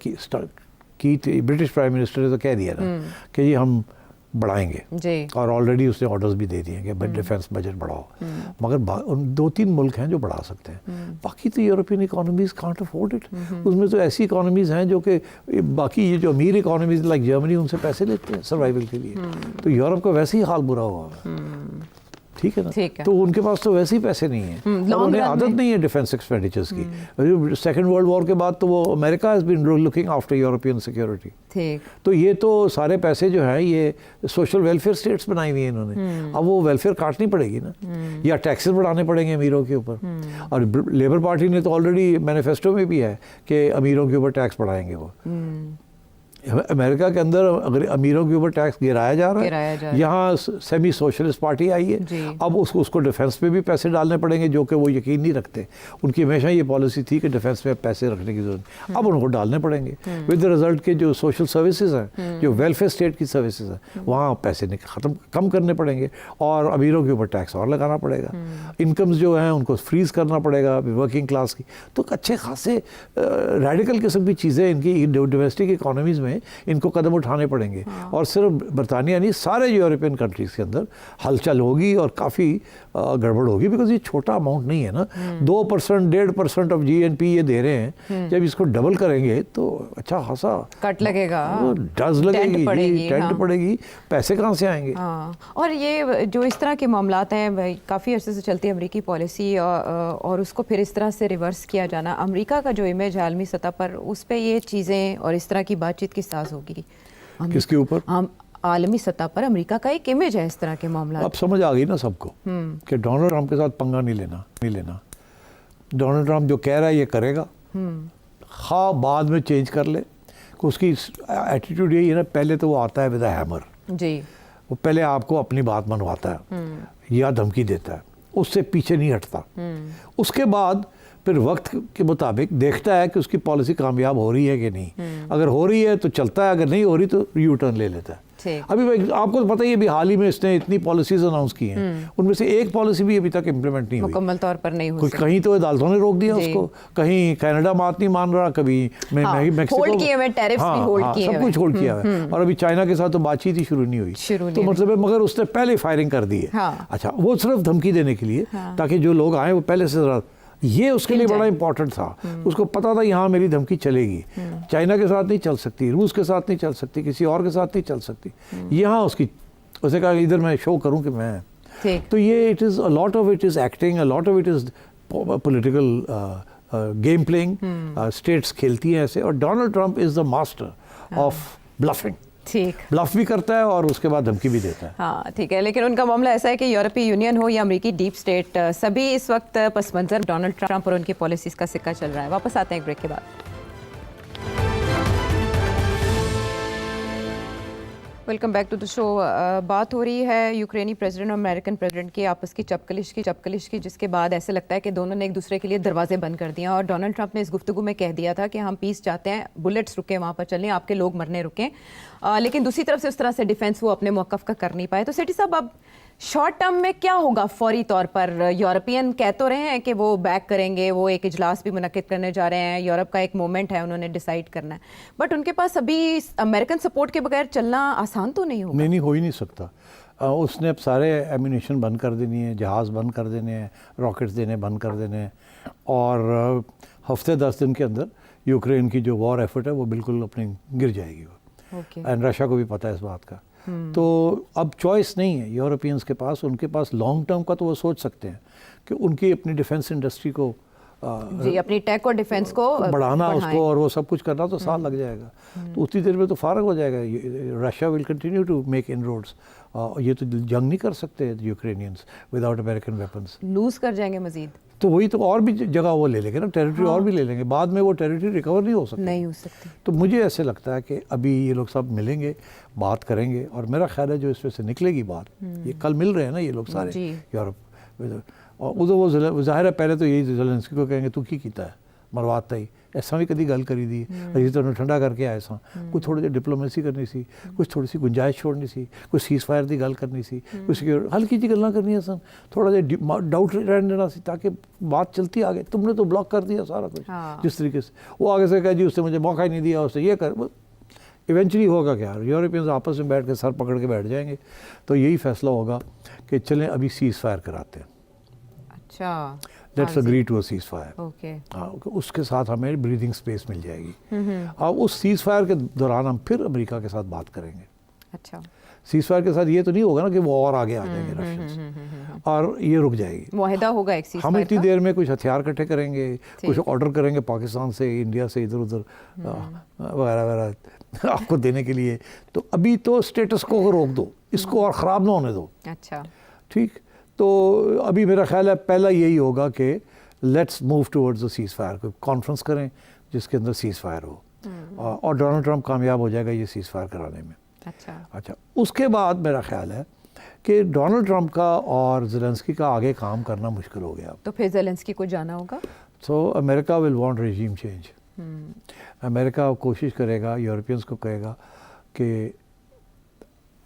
S2: कि ब्रिटिश प्राइम मिनिस्टर ने तो कह दिया ना कि ये हम बढ़ाएंगे
S1: जी, और
S2: ऑलरेडी उसने ऑर्डर्स भी दे दिए हैं कि डिफेंस बजट बढ़ाओ। मगर 2-3 मुल्क हैं जो बढ़ा सकते हैं, बाकी तो European economies can't afford it. उसमें तो ऐसी इकोनॉमीज हैं जो कि बाकी ये जो अमीर इकोनॉमीज लाइक जर्मनी उनसे पैसे लेते हैं सर्वाइवल के लिए। तो यूरोप का वैसे ही हाल बुरा हुआ है, ठीक है ना। तो उनके पास तो वैसे ही पैसे नहीं है और उन्हें आदत नहीं है डिफेंस एक्सपेंडिचर्स की। सेकेंड वर्ल्ड वॉर के बाद तो वो America has been looking after European security. तो ये तो सारे पैसे जो हैं ये सोशल वेलफेयर स्टेट्स बनाई हुई हैं इन्होंने। अब वो वेलफेयर काटनी पड़ेगी ना, या टैक्सेस बढ़ाने पड़ेंगे अमीरों के ऊपर। और लेबर पार्टी ने तो ऑलरेडी मैनिफेस्टो में भी है कि अमीरों के ऊपर टैक्स बढ़ाएंगे वो। अमेरिका के अंदर अगर अमीरों के ऊपर टैक्स गिराया जा रहा है, यहाँ सेमी सोशलिस्ट पार्टी आई है, अब उसको डिफेंस पे भी पैसे डालने पड़ेंगे, जो कि वो यकीन नहीं रखते। उनकी हमेशा ये पॉलिसी थी कि डिफेंस पे पैसे रखने की जरूरत, अब उनको डालने पड़ेंगे। विद द रिजल्ट के जो सोशल सर्विसेज हैं, जो वेलफेयर स्टेट की सर्विसेज हैं, वहाँ पैसे कम करने पड़ेंगे और अमीरों के ऊपर टैक्स और लगाना पड़ेगा। इनकम्स जो हैं उनको फ्रीज करना पड़ेगा वर्किंग क्लास की। तो अच्छे खासे रेडिकल किस्म की चीज़ें इनकी डोमेस्टिक इकोनॉमीज़ में इनको कदम उठाने पड़ेंगे। और सिर्फ बरतानिया नहीं, सारे यूरोपियन कंट्रीज़ के अंदर हलचल होगी और काफ़ी गड़बड़ होगी, बिकॉज ये छोटा अमाउंट नहीं है ना। 2%, 1.5% ऑफ GNP ये दे रहे हैं। जब इसको डबल करेंगे तो अच्छा खासा
S1: कट लगेगा,
S2: डज लगेगी, टेंट पड़ेगी, पैसे कहाँ से आएंगे।
S1: और ये जो इस तरह के मामलात हैं, काफ़ी अर्से से चलती है अमेरिकी पॉलिसी और उसको फिर इस तरह से रिवर्स किया जाना, अमेरिका का जो इमेज है आलमी सतह पर, उस पर ये चीज़ें और इस तरह की बातचीत किस साज होगी?
S2: किसके ऊपर?
S1: आलमी सतह पर अमेरिका का एक इमेज है इस तरह के मामला।
S2: अब समझ आ गई ना सबको कि डोनाल्ड ट्रंप के साथ पंगा नहीं लेना। डोनाल्ड ट्रंप जो कह रहा है ये करेगा, हाँ बाद में चेंज कर ले। उसकी एटीट्यूड यही है ना, पहले तो वो आता है विद अ हैमर जी, वो पहले आपको अपनी बात मनवाता है या धमकी देता है, उससे पीछे नहीं हटता। उसके बाद फिर वक्त के मुताबिक देखता है कि उसकी पॉलिसी कामयाब हो रही है कि नहीं। अगर हो रही है तो चलता है, अगर नहीं हो रही तो यू टर्न ले लेता है। अभी भाई आपको तो पता ही है, अभी हाल ही में इसने इतनी पॉलिसीज अनाउंस की हैं, उनमें से एक पॉलिसी भी अभी तक इम्प्लीमेंट नहीं हुई,
S1: मुकम्मल तौर पर नहीं हुई।
S2: कहीं तो अदालतों ने रोक दिया उसको, कहीं कनाडा बात नहीं मान रहा, कभी मैक्सिको, सब कुछ होल्ड किया है। और अभी चाइना के साथ तो बातचीत ही शुरू नहीं हुई, तो मतलब मगर उसने पहले फायरिंग कर दी है। अच्छा, वो सिर्फ धमकी देने के लिए, ताकि जो लोग आए वो पहले से जरा, ये उसके लिए बड़ा इंपॉर्टेंट था। उसको पता था यहाँ मेरी धमकी चलेगी, चाइना के साथ नहीं चल सकती, रूस के साथ नहीं चल सकती, किसी और के साथ नहीं चल सकती। यहाँ उसने कहा इधर मैं शो करूँ कि मैं, तो ये it is a lot of it is acting, a lot of it is political game playing. States खेलती हैं ऐसे, और Donald Trump is the master of bluffing.
S1: ठीक,
S2: ब्लफ भी करता है और उसके बाद धमकी भी देता है।
S1: हाँ ठीक है, लेकिन उनका मामला ऐसा है कि यूरोपीय यूनियन हो या अमेरिकी डीप स्टेट, सभी इस वक्त पस मंजर डोनाल्ड ट्रंप और उनकी पॉलिसीज का सिक्का चल रहा है। वापस आते हैं एक ब्रेक के बाद। Welcome back to the show. बात हो रही है यूक्रेनी प्रेसिडेंट और अमेरिकन प्रेसिडेंट की आपस की चपकलिश की, जिसके बाद ऐसे लगता है कि दोनों ने एक दूसरे के लिए दरवाजे बंद कर दिए। और डोनाल्ड ट्रंप ने इस गुफ्तगू में कह दिया था कि हम पीस चाहते हैं, बुलेट्स रुके वहाँ पर चलने, आपके लोग मरने रुकें। लेकिन दूसरी तरफ से उस तरह से डिफेंस वो अपने मौक़िफ़ का कर नहीं पाए। तो सेठी साहब, अब शॉर्ट टर्म में क्या होगा फौरी तौर पर? यूरोपियन कह तो रहे हैं कि वो बैक करेंगे, वो एक इजलास भी मुनक्किद करने जा रहे हैं, यूरोप का एक मोमेंट है, उन्होंने डिसाइड करना है, बट उनके पास अभी अमेरिकन सपोर्ट के बगैर चलना आसान तो नहीं होगा।
S2: नहीं, हो ही नहीं सकता। उसने अब सारे एम्यूनेशन बंद कर देनी है, जहाज़ बंद कर देने हैं, रॉकेट्स देने बंद कर देने हैं, और हफ्ते 10 दिन के अंदर यूक्रेन की जो वॉर एफर्ट है वो बिल्कुल अपनी गिर जाएगी वो। एंड रशिया को भी पता है इस बात का। तो अब चॉइस नहीं है यूरोपियंस के पास। उनके पास लॉन्ग टर्म का तो वो सोच सकते हैं कि उनकी अपनी डिफेंस इंडस्ट्री को
S1: जी, अपनी टेक और डिफेंस को
S2: बढ़ाना उसको और वो सब कुछ करना तो साल लग जाएगा। तो उतनी देर में तो फारग हो जाएगा। Russia will continue to make inroads. ये तो जंग नहीं कर सकते Ukrainians without American weapons.
S1: Lose कर जाएंगे मजीद।
S2: तो वही तो और भी जगह वो ले लेंगे ना, टेरिटरी और भी ले लेंगे। बाद में वो टेरिटरी रिकवर नहीं हो सकती।
S1: नहीं हो सकती।
S2: तो मुझे ऐसे लगता है कि अभी ये लोग सब मिलेंगे, बात करेंगे, और मेरा ख्याल है जो इसमें से निकलेगी बात, ये कल मिल रहे हैं ना ये लोग सारे यूरोप, और उधर वो जाहिर है पहले तो यही ज़ेलेंस्की को कहेंगे तू की कीता है मरवाता ही ऐसा भी कदी गल करी दी अजी तो ठंडा करके आए सा, कुछ थोड़ी जी डिप्लोमेसी करनी सी, कुछ थोड़ी सी गुंजाइश छोड़नी सी, कुछ सीज़ फायर की गल करनी सी, कुछ हल्की जी गल्लां करनी सन, थोड़ा जिहा डाउट रहने देना सी ताकि बात चलती आगे। तुमने तो ब्लॉक कर दिया सारा कुछ। जिस तरीके से वो आगे से कह जी उसने मुझे मौका ही नहीं दिया, उससे ये कर, इवेंचुअली होगा क्या, यूरोपियंस आपस में बैठ के सर पकड़ के बैठ जाएंगे। तो यही फैसला होगा कि चलें अभी सीज़ फायर कराते हैं।
S1: अच्छा,
S2: let's agree to a ceasefire.
S1: Okay,
S2: हाँ, उसके साथ हमें ब्रीदिंग स्पेस मिल जाएगी। अब उस सीज़ फायर के दौरान हम फिर अमेरिका के साथ बात करेंगे।
S1: अच्छा,
S2: सीज़ फायर के साथ ये तो नहीं होगा ना कि वो और आगे आ जाएंगे रशियंस और ये रुक जाएगी।
S1: मुआहिदा होगा एक सीज़ फायर
S2: हम इतनी
S1: का?
S2: देर में कुछ हथियार इकट्ठे करेंगे, कुछ ऑर्डर करेंगे पाकिस्तान से, इंडिया से, इधर उधर वगैरह वगैरह आपको देने के लिए। तो अभी तो स्टेटस को रोक दो, इसको और ख़राब ना होने दो।
S1: अच्छा,
S2: ठीक। तो अभी मेरा ख्याल है पहला यही होगा कि let's move towards a seize fire, कोई कॉन्फ्रेंस करें जिसके अंदर सीज़ फायर हो, और डोनाल्ड ट्रंप कामयाब हो जाएगा ये सीज़ फायर कराने में। अच्छा, उसके बाद मेरा ख्याल है कि डोनाल्ड ट्रंप का और ज़ेलेंस्की का आगे काम करना मुश्किल हो गया।
S1: तो फिर ज़ेलेंस्की को जाना होगा।
S2: So America will want regime change. America कोशिश करेगा, यूरोपियंस को कहेगा कि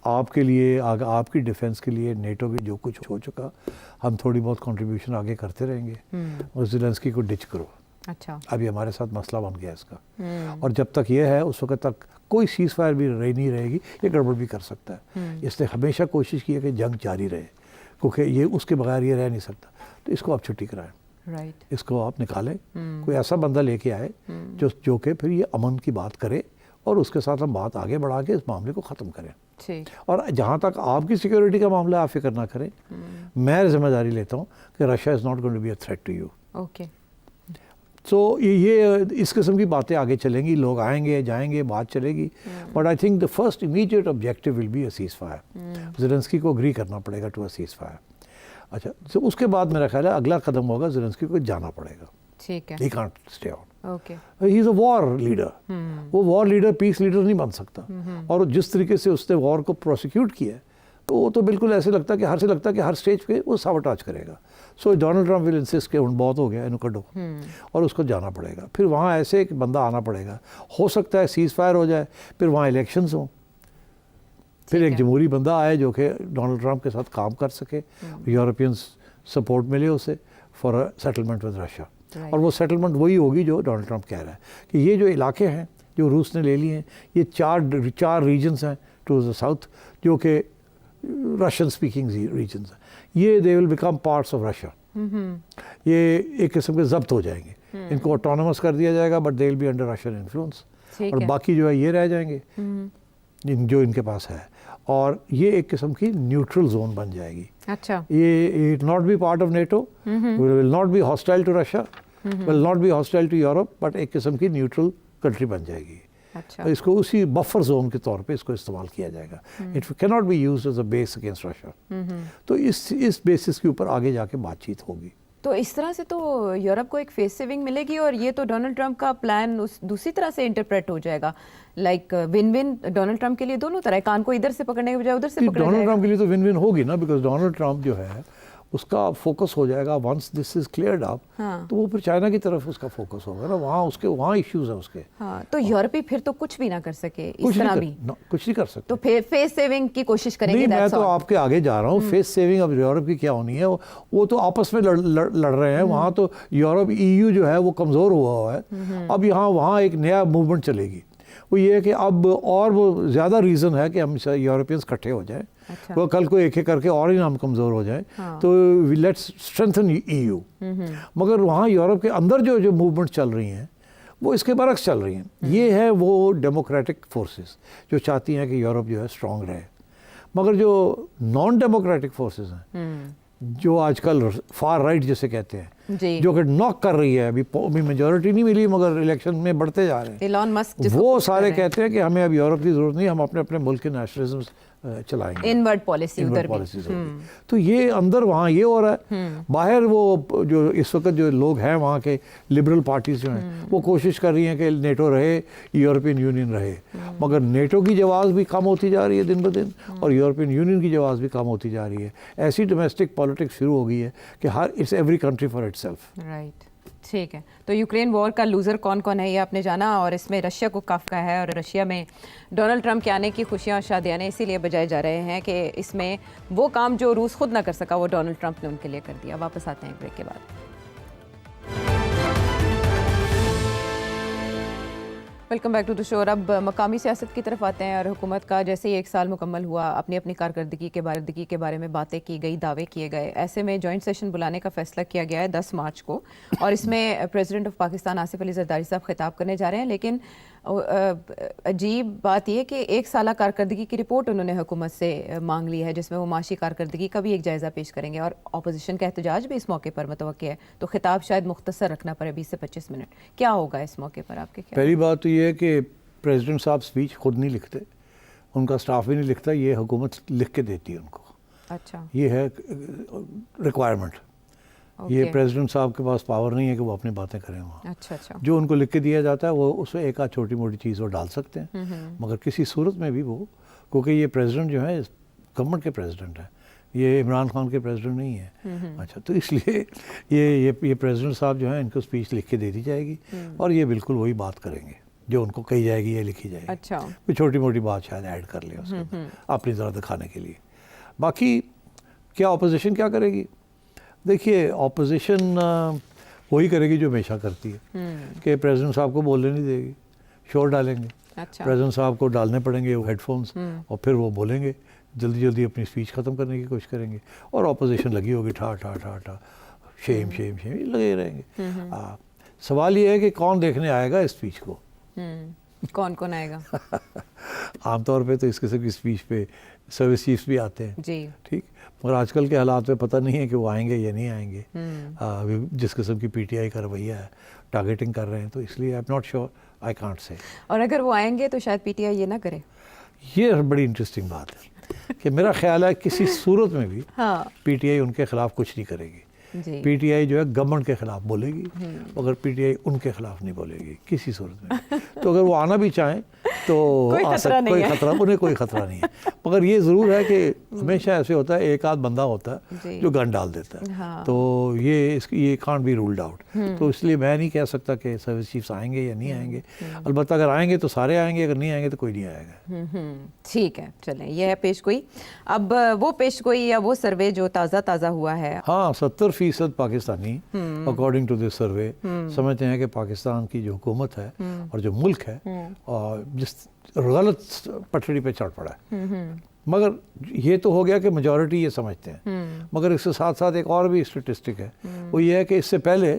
S2: आपके लिए, आपकी डिफेंस के लिए नेटो की जो कुछ हो चुका, हम थोड़ी बहुत कंट्रीब्यूशन आगे करते रहेंगे, और ज़ेलेंस्की को डिच करो।
S1: अच्छा,
S2: अभी हमारे साथ मसला बन गया इसका, और जब तक ये है उस वक्त तक कोई सीज़ फायर भी नहीं रहेगी, ये गड़बड़ भी कर सकता है। इसने हमेशा कोशिश की है कि जंग जारी रहे, क्योंकि ये उसके बगैर ये रह नहीं सकता। तो इसको आप छुट्टी कराएं,
S1: राइट,
S2: इसको आप निकालें, कोई ऐसा बंदा लेके आए जो कि फिर ये अमन की बात करे, और उसके साथ हम बात आगे बढ़ा के इस मामले को ख़त्म करें। और जहाँ तक आपकी सिक्योरिटी का मामला, आप फिक्र ना करें, मैं जिम्मेदारी लेता हूँ कि Russia is not going to be a threat to you.
S1: Okay.
S2: So ये इस किस्म की बातें आगे चलेंगी, लोग आएंगे जाएंगे, बात चलेगी, but I think the first immediate objective will be a seize fire. Zelensky को अग्री करना पड़ेगा टू अ सीज़ फायर। अच्छा, तो उसके बाद मेरा ख्याल है अगला कदम होगा ज़ेलेंस्की को जाना पड़ेगा।
S1: ठीक है,
S2: he can't stay on.
S1: Okay,
S2: he is a war leader. वो वॉर लीडर पीस लीडर नहीं बन सकता। और जिस तरीके से उसने वॉर को प्रोसिक्यूट किया, तो वो तो बिल्कुल ऐसे लगता है कि हर स्टेज पे वो साबोटाज करेगा। सो डोनाल्ड ट्रंप विल इंसिस्ट कि बहुत हो गया इनको कटो, और उसको जाना पड़ेगा। फिर वहाँ ऐसे एक बंदा आना पड़ेगा, हो सकता है सीज़ फायर हो जाए, फिर वहाँ इलेक्शंस हों, फिर एक जमहूरी बंदा आए जो कि डोनाल्ड ट्रंप के साथ काम कर सके, यूरोपियंस सपोर्ट मिले उसे for a settlement with Russia. और वो सेटलमेंट वही होगी जो डोनाल्ड ट्रंप कह रहा है कि ये जो इलाके हैं जो रूस ने ले लिए हैं, ये चार रीजन्स हैं टू द साउथ, जो कि रशियन स्पीकिंग रीजन्स हैं। ये they will become parts of Russia. ये एक किस्म के जब्त हो जाएंगे, इनको ऑटोनोमस कर दिया जाएगा, but they will be under Russian influence, और बाकी जो है ये रह जाएंगे जो इनके पास है, और ये एक किस्म की न्यूट्रल जोन बन जाएगी।
S1: अच्छा,
S2: ये it not be part of NATO, will not be hostile to Russia, will not be hostile to Europe, but एक किस्म की न्यूट्रल कंट्री बन जाएगी।
S1: अच्छा,
S2: तो इसको उसी बफर जोन के तौर पे इसको इस्तेमाल किया जाएगा। It can not be used as a base against Russia. तो इस बेसिस के ऊपर आगे जाके बातचीत होगी।
S1: तो इस तरह से तो यूरोप को एक फेस सेविंग मिलेगी, और ये तो डोनाल्ड ट्रंप का प्लान उस दूसरी तरह से इंटरप्रेट हो जाएगा, like win win Donald Trump के लिए दोनों तरह, कान को इधर से पकड़ने के बजाय उधर से पकड़ा
S2: डोनाल्ड ट्रंप के लिए तो विन विन होगी ना, बिकॉज डोनाल्ड ट्रंप जो है उसका फोकस हो जाएगा once this is cleared up, तो वो फिर चाइना की तरफ उसका फोकस होगा ना, वहाँ इश्यूज है उसके।
S1: हाँ, तो यूरोपी फिर तो कुछ भी ना कर सके इस तरह भी,
S2: कुछ नहीं कर सकते।
S1: तो फिर फेस सेविंग की कोशिश करेंगे।
S2: नहीं, मैं तो आपके आगे जा रहा हूँ। फेस सेविंग अब यूरोप की क्या होनी है, वो तो आपस में लड़ रहे हैं। वहाँ तो यूरोप EU जो है वो कमज़ोर हुआ है। अब वहाँ एक नया मूवमेंट चलेगी, वो ये है कि अब और वो ज़्यादा रीज़न है कि हम यूरोपियंस इकट्ठे हो जाएं।
S1: अच्छा।
S2: वो कल को एक करके और ही हम कमज़ोर हो जाएं।
S1: हाँ।
S2: तो लेट्स स्ट्रेंथन EU। मगर वहाँ यूरोप के अंदर जो मूवमेंट चल रही हैं वो इसके बरक्स चल रही हैं। ये है वो डेमोक्रेटिक फोर्सेस जो चाहती हैं कि यूरोप जो है स्ट्रॉन्ग रहे, मगर जो नॉन डेमोक्रेटिक फोर्सेस हैं जो आजकल फार राइट जिसे कहते हैं,
S1: जी।
S2: जो कि नॉक कर रही है, अभी मेजॉरिटी नहीं मिली मगर इलेक्शन में बढ़ते जा रहे हैं,
S1: एलन मस्क
S2: वो सारे कहते हैं कि हमें अब यूरोप की जरूरत नहीं, हम अपने अपने मुल्क के नेशनलिज्म चलाएंगे,
S1: इनवर्ड पॉलिसी उधर भी।
S2: तो ये अंदर वहाँ ये हो रहा है, बाहर वो जो इस वक्त जो लोग हैं वहाँ के लिबरल पार्टीज जो हैं वो कोशिश कर रही हैं कि नेटो रहे, यूरोपियन यूनियन रहे, मगर नेटो की आवाज़ भी कम होती जा रही है दिन ब दिन, और यूरोपियन यूनियन की आवाज़ भी कम होती जा रही है। ऐसी डोमेस्टिक पॉलिटिक्स शुरू हो गई है कि हर it's every country for itself.
S1: Right, ठीक है। तो यूक्रेन वॉर का लूज़र कौन कौन है ये आपने जाना, और इसमें रशिया को कफ़का है, और रशिया में डोनाल्ड ट्रंप के आने की खुशियां और शादियां इसीलिए बजाए जा रहे हैं कि इसमें वो काम जो रूस खुद ना कर सका वो डोनाल्ड ट्रंप ने उनके लिए कर दिया। वापस आते हैं ब्रेक के बाद। Welcome back to the show. अब मकामी सियासत की तरफ आते हैं, और हुकूमत का जैसे ही 1 साल मुकम्मल हुआ, अपनी अपनी कारकर्दगी के बारे में बातें की गई, दावे किए गए। ऐसे में जॉइंट सेशन बुलाने का फैसला किया गया है 10 मार्च को, और इसमें प्रेसिडेंट ऑफ पाकिस्तान आसिफ अली जरदारी साहब खिताब करने जा रहे हैं। लेकिन अजीब बात यह कि 1 साला कारकर्दगी की रिपोर्ट उन्होंने हुकूमत से मांग ली है, जिसमें वो माशी कारकर्दगी का भी एक जायज़ा पेश करेंगे, और अपोजिशन का एहतजाज भी इस मौके पर मुतवक्की है। तो खिताब शायद मुख्तसर रखना पड़े, 20 से 25 मिनट। क्या होगा इस मौके पर आपके क्या?
S2: पहली बात तो ये है कि प्रेसिडेंट साहब स्पीच खुद नहीं लिखते, उनका स्टाफ भी नहीं लिखता, ये हुकूमत लिख के देती है उनको।
S1: अच्छा,
S2: ये है रिक्वायरमेंट। ये प्रेसिडेंट साहब के पास पावर नहीं है कि वो अपनी बातें करें वहाँ।
S1: अच्छा।
S2: जो उनको लिख के दिया जाता है वो उसमें एक आध छोटी मोटी चीज़ वो डाल सकते हैं, मगर किसी सूरत में भी वो, क्योंकि ये प्रेसिडेंट जो है गवर्नमेंट के प्रेसिडेंट है, ये इमरान खान के प्रेसिडेंट नहीं है। अच्छा, तो इसलिए ये प्रेसिडेंट साहब जो है इनको स्पीच लिख के दे दी जाएगी, और ये बिल्कुल वही बात करेंगे जो उनको कही जाएगी या लिखी जाएगी।
S1: अच्छा,
S2: कोई छोटी मोटी बात शायद ऐड कर ले उसको अपनी तरह दिखाने के लिए। बाकी क्या ऑपोजिशन क्या करेगी? देखिए, ऑपोजिशन वही करेगी जो हमेशा करती है, कि प्रेसिडेंट साहब को बोलने नहीं देगी, शोर डालेंगे।
S1: अच्छा,
S2: प्रेसिडेंट साहब को डालने पड़ेंगे वो हेडफोन्स, और फिर वो बोलेंगे, जल्दी जल्दी अपनी स्पीच ख़त्म करने की कोशिश करेंगे, और ऑपोजिशन लगी होगी ठा ठा ठा ठा, शेम शेम शेम, लगे रहेंगे। सवाल ये है कि कौन देखने आएगा इस स्पीच को?
S1: कौन कौन आएगा?
S2: आमतौर पे तो इस किस्म की स्पीच पे सर्विस चीफ्स भी आते हैं
S1: जी,
S2: ठीक, मगर आजकल के हालात में पता नहीं है कि वो आएंगे या नहीं आएंगे। जिस किस्म की पीटीआई का रवैया है, टारगेटिंग कर रहे हैं, तो इसलिए I am not sure, I can't say.
S1: और अगर वो आएंगे तो शायद पीटीआई ये ना करे।
S2: ये बड़ी इंटरेस्टिंग बात है कि मेरा ख्याल है किसी सूरत में भी
S1: हाँ,
S2: पीटीआई उनके खिलाफ कुछ नहीं करेगी। पीटीआई जो है गवर्नमेंट के खिलाफ बोलेगी, मगर पीटीआई उनके खिलाफ नहीं बोलेगी किसी सूरत में। तो अगर वो आना भी चाहें तो
S1: कोई खतरा
S2: उन्हें कोई खतरा नहीं है, मगर ये ज़रूर है कि हमेशा ऐसे होता है, एक आध बंदा होता है जो गन डाल देता है।
S1: हाँ।
S2: तो ये कांट बी रूल्ड आउट। तो इसलिए मैं नहीं कह सकता कि सर्विस चीफ्स आएंगे या नहीं आएंगे। अलबत्ता अगर आएंगे तो सारे आएंगे, अगर नहीं आएंगे तो कोई नहीं आएगा।
S1: ठीक है, चलें, यह है पेशगोई। अब वो पेशगोई या वो सर्वे जो ताज़ा हुआ है,
S2: हाँ, 70% Pakistani according to this survey समझते हैं कि पाकिस्तान की जो हुकूमत है और जो मुल्क है और जिस गलत पटड़ी पे चढ़ पड़ा है। मगर ये तो हो गया कि मेजॉरिटी ये समझते हैं, मगर इसके साथ साथ एक और भी स्टेटिस्टिक है, वो ये है कि इससे पहले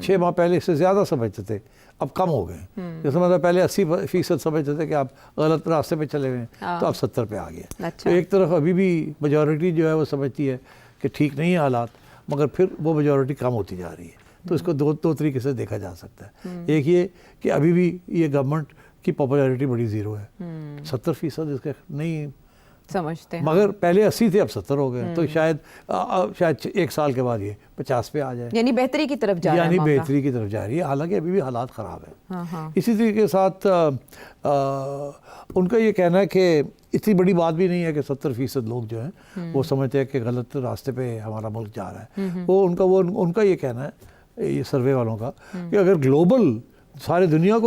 S2: 6 माह पहले इससे ज़्यादा समझते थे, अब कम हो गए। जैसे मतलब पहले 80% समझते थे कि आप गलत रास्ते पे चले हुए हैं, तो अब 70 पे आ गया।
S1: अच्छा।
S2: तो एक तरफ अभी भी मेजॉरिटी जो है वो समझती है कि ठीक नहीं है हालात, मगर फिर वो मेजॉरिटी कम होती जा रही है। तो इसको दो तरीके से देखा जा सकता है। एक ये कि अभी भी ये गवर्नमेंट की पॉपुलैरिटी बड़ी ज़ीरो है, 70% इसके नहीं
S1: समझते हैं,
S2: मगर पहले 80 थे, अब 70 हो गए। तो शायद 1 साल के बाद ये 50 पे आ जाए,
S1: यानी बेहतरी की तरफ जा रहा है,
S2: यानी बेहतरी की तरफ जा रही है। हालांकि अभी भी हालात ख़राब है।
S1: हाँ।
S2: इसी तरीके के साथ उनका ये कहना है कि इतनी बड़ी बात भी नहीं है कि 70% लोग जो हैं वो समझते हैं कि गलत रास्ते पे हमारा मुल्क जा रहा है। वो उनका ये कहना है, ये सर्वे वालों का, कि अगर ग्लोबल सारी दुनिया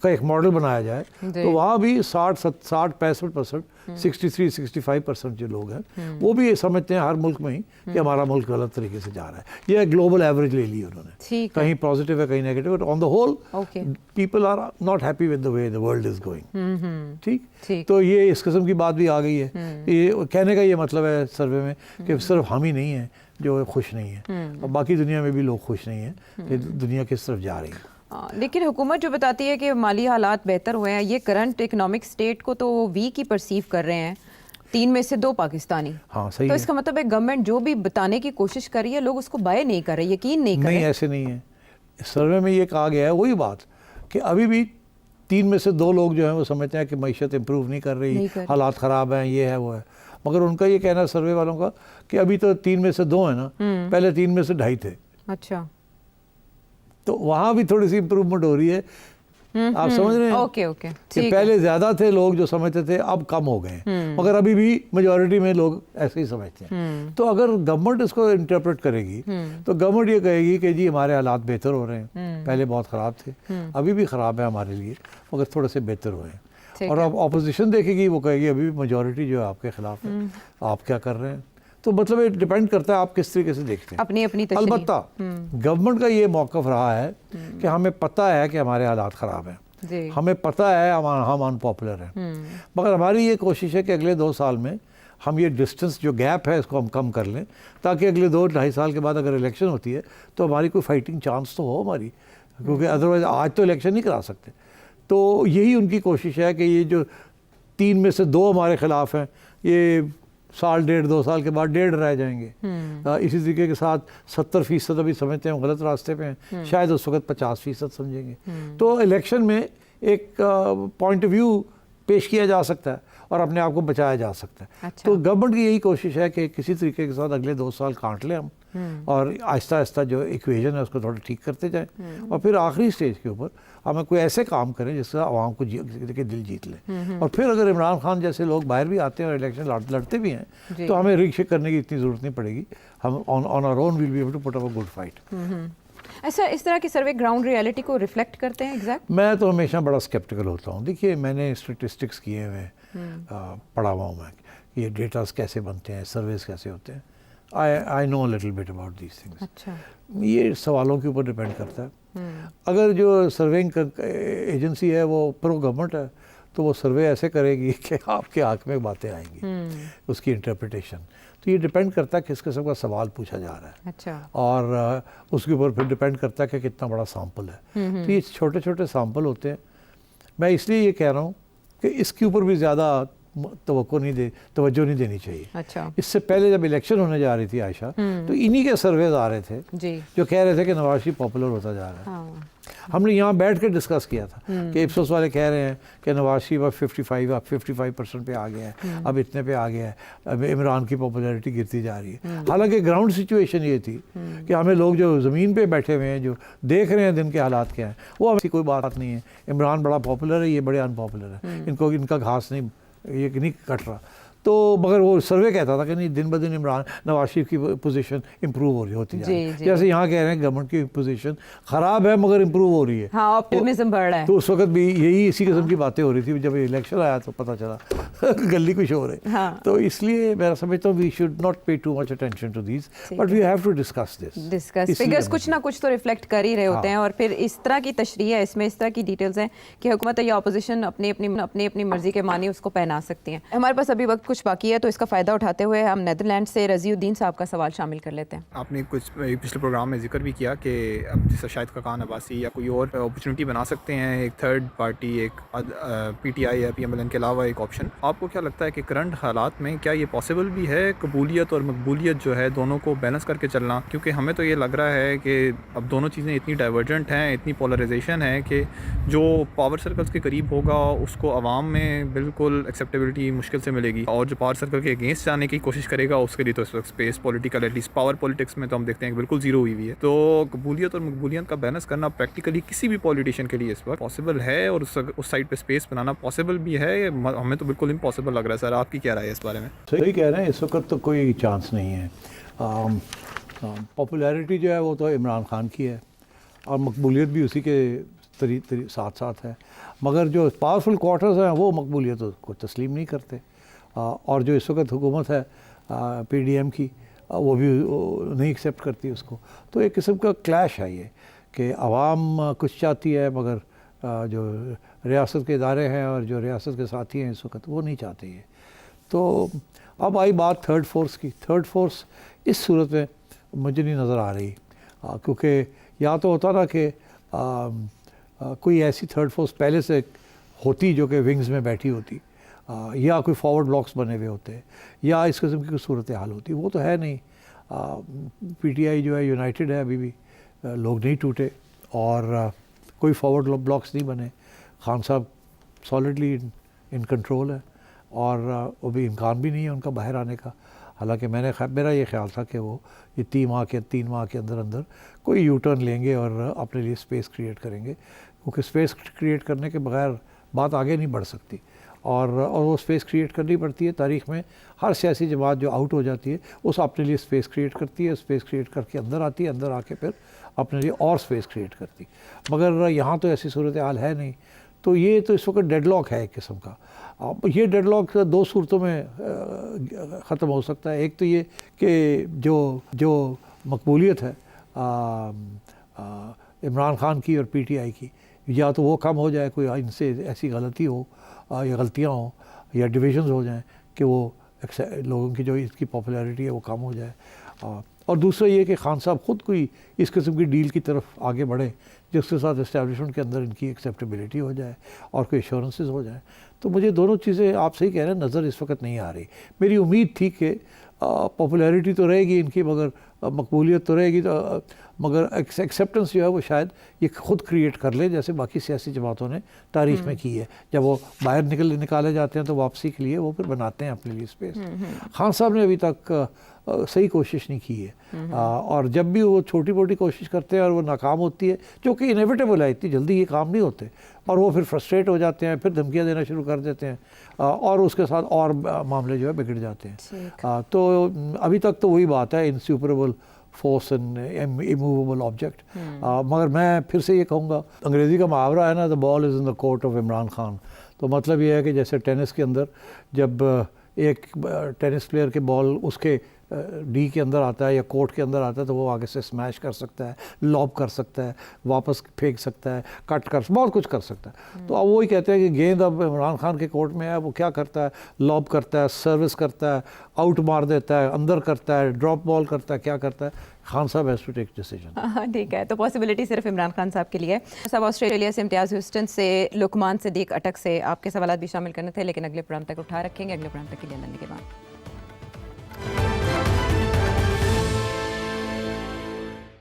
S2: का एक मॉडल बनाया जाए तो वहाँ भी 60-65%, 63-65% जो लोग हैं वो भी ये समझते हैं हर मुल्क में ही कि हमारा मुल्क गलत तरीके से जा रहा है। ये ग्लोबल एवरेज ले ली उन्होंने, कहीं पॉजिटिव है कहीं negative, but on the whole people are not happy with the way the world is going. ठीक, तो ये इस किस्म की बात भी आ गई है। ये कहने का ये मतलब है सर्वे में कि सिर्फ हम ही नहीं हैं जो खुश नहीं है, और बाकी दुनिया में भी लोग खुश नहीं हैं कि दुनिया किस तरफ जा रही है।
S1: लेकिन हुकूमत जो बताती है कि माली हालात बेहतर हुए हैं, ये करंट इकोनॉमिक स्टेट को तो वीक ही परसीव कर रहे हैं। 3 में से 2 पाकिस्तानी।
S2: हाँ सही
S1: तो
S2: है।
S1: इसका मतलब है गवर्नमेंट जो भी बताने की कोशिश कर रही है लोग उसको बाय नहीं कर रहे, यकीन नहीं कर रहे।
S2: नहीं, ऐसे नहीं है। सर्वे में ये कहा गया है वही बात कि अभी भी 3 में से 2 लोग जो हैं वो समझते हैं कि मईशत इम्प्रूव नहीं कर रही, हालात ख़राब हैं, ये है वो है। मगर उनका ये कहना है सर्वे वालों का कि अभी तो 3 में से 2 है ना, पहले 3 में से 2.5 थे।
S1: अच्छा,
S2: तो वहाँ भी थोड़ी सी इम्प्रूवमेंट हो रही है। आप समझ रहे हैं?
S1: ओके ओके,
S2: कि पहले ज़्यादा थे लोग जो समझते थे, अब कम हो गए हैं, मगर अभी भी मेजॉरिटी में लोग ऐसे ही समझते हैं। तो अगर गवर्नमेंट इसको इंटरप्रेट करेगी तो गवर्नमेंट ये कहेगी कि जी हमारे हालात बेहतर हो रहे हैं, पहले बहुत ख़राब थे, अभी भी ख़राब है हमारे लिए, मगर थोड़े से बेहतर हुए हैं। और अब अपोजिशन देखेगी, वो कहेगी अभी भी मेजॉरिटी जो है आपके खिलाफ है, आप क्या कर रहे हैं। तो मतलब ये डिपेंड करता है आप किस तरीके से देखते हैं,
S1: अपनी अपनी तशरीह।
S2: अलबत्ता गवर्नमेंट का ये मौक़िफ़ रहा है कि हमें पता है कि हमारे हालात ख़राब हैं, हमें पता है हम अनपॉपुलर हैं, मगर हमारी ये कोशिश है कि अगले 2 साल में हम ये डिस्टेंस जो गैप है इसको हम कम कर लें, ताकि अगले 2-2.5 साल के बाद अगर इलेक्शन होती है तो हमारी कोई फाइटिंग चांस तो हो हमारी, क्योंकि अदरवाइज़ आज तो इलेक्शन नहीं करा सकते। तो यही उनकी कोशिश है कि ये जो 3 में से 2 हमारे ख़िलाफ़ हैं, ये साल 1.5-2 साल के बाद 1.5 रह जाएंगे। इसी तरीके के साथ 70% अभी समझते हैं गलत रास्ते पे हैं, शायद उस वक्त 50% समझेंगे। तो इलेक्शन में एक पॉइंट ऑफ व्यू पेश किया जा सकता है और अपने आप को बचाया जा सकता है।
S1: अच्छा।
S2: तो गवर्नमेंट की यही कोशिश है कि किसी तरीके के साथ अगले 2 साल काट लें हम, और आहिस्ता आहिस्ता जो इक्वेशन है उसको थोड़ा ठीक करते जाएं, और फिर आखिरी स्टेज के ऊपर हमें कोई ऐसे काम करें जिससे आवाम को के दिल जीत लें। और फिर अगर इमरान खान जैसे लोग बाहर भी आते हैं और इलेक्शन लड़ते भी हैं तो हमें रिक्शे करने की इतनी ज़रूरत नहीं पड़ेगी, हम on our own will be able to put up a good fight.
S1: ऐसा इस तरह के सर्वे ग्राउंड रियलिटी को रिफ्लेक्ट करते हैं एग्जैक्ट?
S2: मैं तो हमेशा बड़ा स्केप्टिकल होता हूँ। देखिए मैंने स्टेटिस्टिक्स किए हुए पढ़ा हुआ हूँ मैं, ये डेटास कैसे बनते हैं, सर्वेस कैसे होते हैं, I know little bit about these things.
S1: अच्छा,
S2: ये सवालों के ऊपर डिपेंड करता है। अगर जो सर्वेइंग एजेंसी है वो प्रो गवर्नमेंट है तो वो सर्वे ऐसे करेगी कि आपके हक में बातें आएंगी, उसकी इंटरप्रिटेशन। तो ये डिपेंड करता है किस किस्म का सवाल पूछा जा रहा है।
S1: अच्छा।
S2: और उसके ऊपर फिर डिपेंड करता है कि कितना बड़ा सैंपल है। तो ये छोटे छोटे सैंपल होते हैं। मैं इसलिए ये कह रहा हूँ कि इसके ऊपर भी ज़्यादा तवज्जो नहीं देनी चाहिए।
S1: अच्छा।
S2: इससे पहले जब इलेक्शन होने जा रही थी आयशा, तो इन्हीं के सर्वेज आ रहे थे
S1: जी,
S2: जो कह रहे थे कि नवाज शरीफ पॉपुलर होता जा रहा है।
S1: हाँ।
S2: हमने यहाँ बैठ कर डिस्कस किया था कि इप्सोस वाले कह रहे हैं कि नवाज शरीफ अब 55% पे आ गया है, अब इतने पे आ गया है, अब इमरान की पॉपुलैरिटी गिरती जा रही है। हालांकि ग्राउंड सिचुएशन ये थी कि हमें लोग जो ज़मीन पे बैठे हुए हैं, जो देख रहे हैं दिन के हालात क्या हैं, वो हमें कोई बात नहीं है। इमरान बड़ा पॉपुलर है, ये बड़े अनपॉपुलर है, इनको इनका घास नहीं, ये नहीं कट रहा। तो मगर वो सर्वे कहता था कि नहीं, दिन ब दिन इमरान नवाज शरीफ की पोजीशन इंप्रूव हो रही होती जा रही है। जैसे यहाँ कह रहे हैं गवर्नमेंट की पोजीशन ख़राब है मगर इंप्रूव हो रही है।
S1: हाँ, ऑप्टिमिज्म बढ़ रहा है।
S2: तो उस वक्त भी यही इसी किस्म की बातें हो रही थी। जब इलेक्शन आया तो पता चला गली कुछ हो रही।
S1: हाँ।
S2: तो इसलिए मैं समझता हूँ we should not pay too much attention to these, but we have to discuss
S1: figures कुछ ना कुछ तो रिफ्लेक्ट कर ही रहे होते हैं। और फिर इस तरह की तशरीह है, इसमें इस तरह की डिटेल्स हैं कि हुकूमत या अपोजिशन अपनी अपनी मर्जी के मानी उसको पहना सकती हैं। हमारे पास अभी वक्त कुछ बाकी है, तो इसका फ़ायदा उठाते हुए हम नेदरलैंड से रज़ीउद्दीन साहब का सवाल शामिल कर लेते हैं।
S3: आपने कुछ पिछले प्रोग्राम में जिक्र भी किया कि अब जैसे शाहिद खाकान अब्बासी या कोई और अपॉर्चुनिटी बना सकते हैं, एक थर्ड पार्टी, एक PTI या PMLN के अलावा एक ऑप्शन। आपको क्या लगता है कि करंट हालात में क्या ये पॉसिबल भी है, कबूलियत और मकबूलियत जो है दोनों को बैलेंस करके चलना? क्योंकि हमें तो ये लग रहा है कि अब दोनों चीज़ें इतनी डाइवर्जेंट हैं, इतनी पोलराइजेशन है कि जो पावर सर्कल्स के करीब होगा उसको आवाम में बिल्कुल एक्सेप्टेबिलिटी मुश्किल से मिलेगी, और जो पावर सर्कल के अगेंस्ट जाने की कोशिश करेगा उसके लिए तो इस वक्त space political, at least power politics में तो हम देखते हैं कि बिल्कुल जीरो हुई हुई है। तो कबूलियत और मकबूलियत का बैलेंस करना प्रैक्टिकली किसी भी पॉलिटिशियन के लिए इस वक्त पॉसिबल है, और उस साइड पे स्पेस बनाना पॉसिबल भी है? हमें तो बिल्कुल इम्पॉसिबल लग रहा है। सर आपकी क्या राय है इस बारे में?
S2: सही कह रहे हैं, इस वक्त तो कोई चांस नहीं है। पॉपुलैरिटी जो है वो तो इमरान खान की है और मकबूलियत भी उसी के साथ साथ है, मगर जो पावरफुल क्वार्टर्स हैं वो मकबूलियत को तस्लीम नहीं करते। और जो इस वक्त हुकूमत है PDM की, वो भी नहीं एक्सेप्ट करती उसको। तो एक किस्म का क्लैश है ये कि आवाम कुछ चाहती है मगर जो रियासत के इदारे हैं और जो रियासत के साथी हैं इस वक्त वो नहीं चाहते ये। तो अब आई बात थर्ड फोर्स की। थर्ड फोर्स इस सूरत में मुझे नहीं नज़र आ रही, क्योंकि या तो होता ना कि कोई ऐसी थर्ड फोर्स पहले से होती जो कि विंग्स में बैठी होती, या कोई फॉरवर्ड ब्लॉक्स बने हुए होते या इस किस्म की कोई सूरत हाल होती, वो तो है नहीं। पीटीआई जो है यूनाइटेड है अभी भी, लोग नहीं टूटे और कोई फॉरवर्ड ब्लॉक्स नहीं बने। खान साहब सॉलिडली इन कंट्रोल है और अभी इम्कान भी नहीं है उनका बाहर आने का। हालांकि मेरा ये ख्याल था कि वो ये 3 माह के अंदर अंदर कोई यू टर्न लेंगे और अपने लिए स्पेस क्रिएट करेंगे, क्योंकि स्पेस क्रिएट करने के बगैर बात आगे नहीं बढ़ सकती और वो स्पेस क्रिएट करनी पड़ती है। तारीख़ में हर सियासी जमात जो आउट हो जाती है उस अपने लिए स्पेस क्रिएट करती है, स्पेस क्रिएट करके अंदर आती है, अंदर आके फिर अपने लिए और स्पेस क्रिएट करती। मगर यहाँ तो ऐसी सूरत हाल है नहीं, तो ये तो इस वक्त डेडलॉक है एक किस्म का। अब ये डेडलॉक 2 सूरतों में ख़त्म हो सकता है। एक तो ये कि जो मकबूलियत है इमरान खान की और पीटीआई की, या तो वो कम हो जाए, कोई इनसे ऐसी गलती हो या गलतियाँ हो या डिविजन्स हो जाएं कि वो लोगों की जो इसकी पॉपुलैरिटी है वो कम हो जाए। और दूसरा ये कि खान साहब ख़ुद कोई इस किस्म की डील की तरफ आगे बढ़े जिसके साथ इस्टेब्लिशमेंट के अंदर इनकी एक्सेप्टेबिलिटी हो जाए और कोई एश्योरेंसेस हो जाए। तो मुझे दोनों चीज़ें आप सही कह रहे हैं नज़र इस वक्त नहीं आ रही। मेरी उम्मीद थी कि पॉपुलैरिटी तो रहेगी इनकी, मगर मकबूलियत तो रहेगी, तो मगर एक्सेप्टेंस जो है वो शायद ये ख़ुद क्रिएट कर ले, जैसे बाकी सियासी जमातों ने तारीख़ में की है। जब वो बाहर निकाले जाते हैं तो वापसी के लिए वो फिर बनाते हैं अपने लिए स्पेस। खान साहब ने अभी तक सही कोशिश नहीं की है और जब भी वो छोटी मोटी कोशिश करते हैं और वो नाकाम होती है, जो कि इनेविटेबल है, इतनी जल्दी ये काम नहीं होते, और वो फिर फ्रस्ट्रेट हो जाते हैं, फिर धमकियाँ देना शुरू कर देते हैं और उसके साथ और मामले जो है बिगड़ जाते हैं। तो अभी तक तो वही बात है, इनस्यूपरेबल फोर्स एंड इमूवेबल ऑब्जेक्ट। मगर मैं फिर से ये कहूँगा, अंग्रेज़ी का मुहावरा है ना, the ball is in the court of Imran Khan. तो मतलब ये है कि जैसे टेनिस के अंदर जब एक टेनिस प्लेयर के बॉल उसके डी के अंदर आता है या कोर्ट के अंदर आता है तो वो आगे से स्मैश कर सकता है, लॉब कर सकता है, वापस फेंक सकता है, कट कर, बहुत कुछ कर सकता है। तो अब वही कहते हैं कि गेंद अब इमरान खान के कोर्ट में है, वो क्या करता है, लॉब करता है, सर्विस करता है, आउट मार देता है, अंदर करता है, ड्रॉप बॉल करता है, क्या करता है, खान साहब हैज़ टू टेक डिसीजन।
S1: ठीक है, तो पॉसिबिलिटी सिर्फ इमरान खान साहब के लिए। सब ऑस्ट्रेलिया से इम्तियाज़ ह्यूस्टन से लुकमान सिद्दीक अटक से आपके सवाल भी शामिल करने थे, लेकिन अगले प्रोग्राम तक उठा रखेंगे। अगले प्रोग्राम तक के लिए मिलने के बाद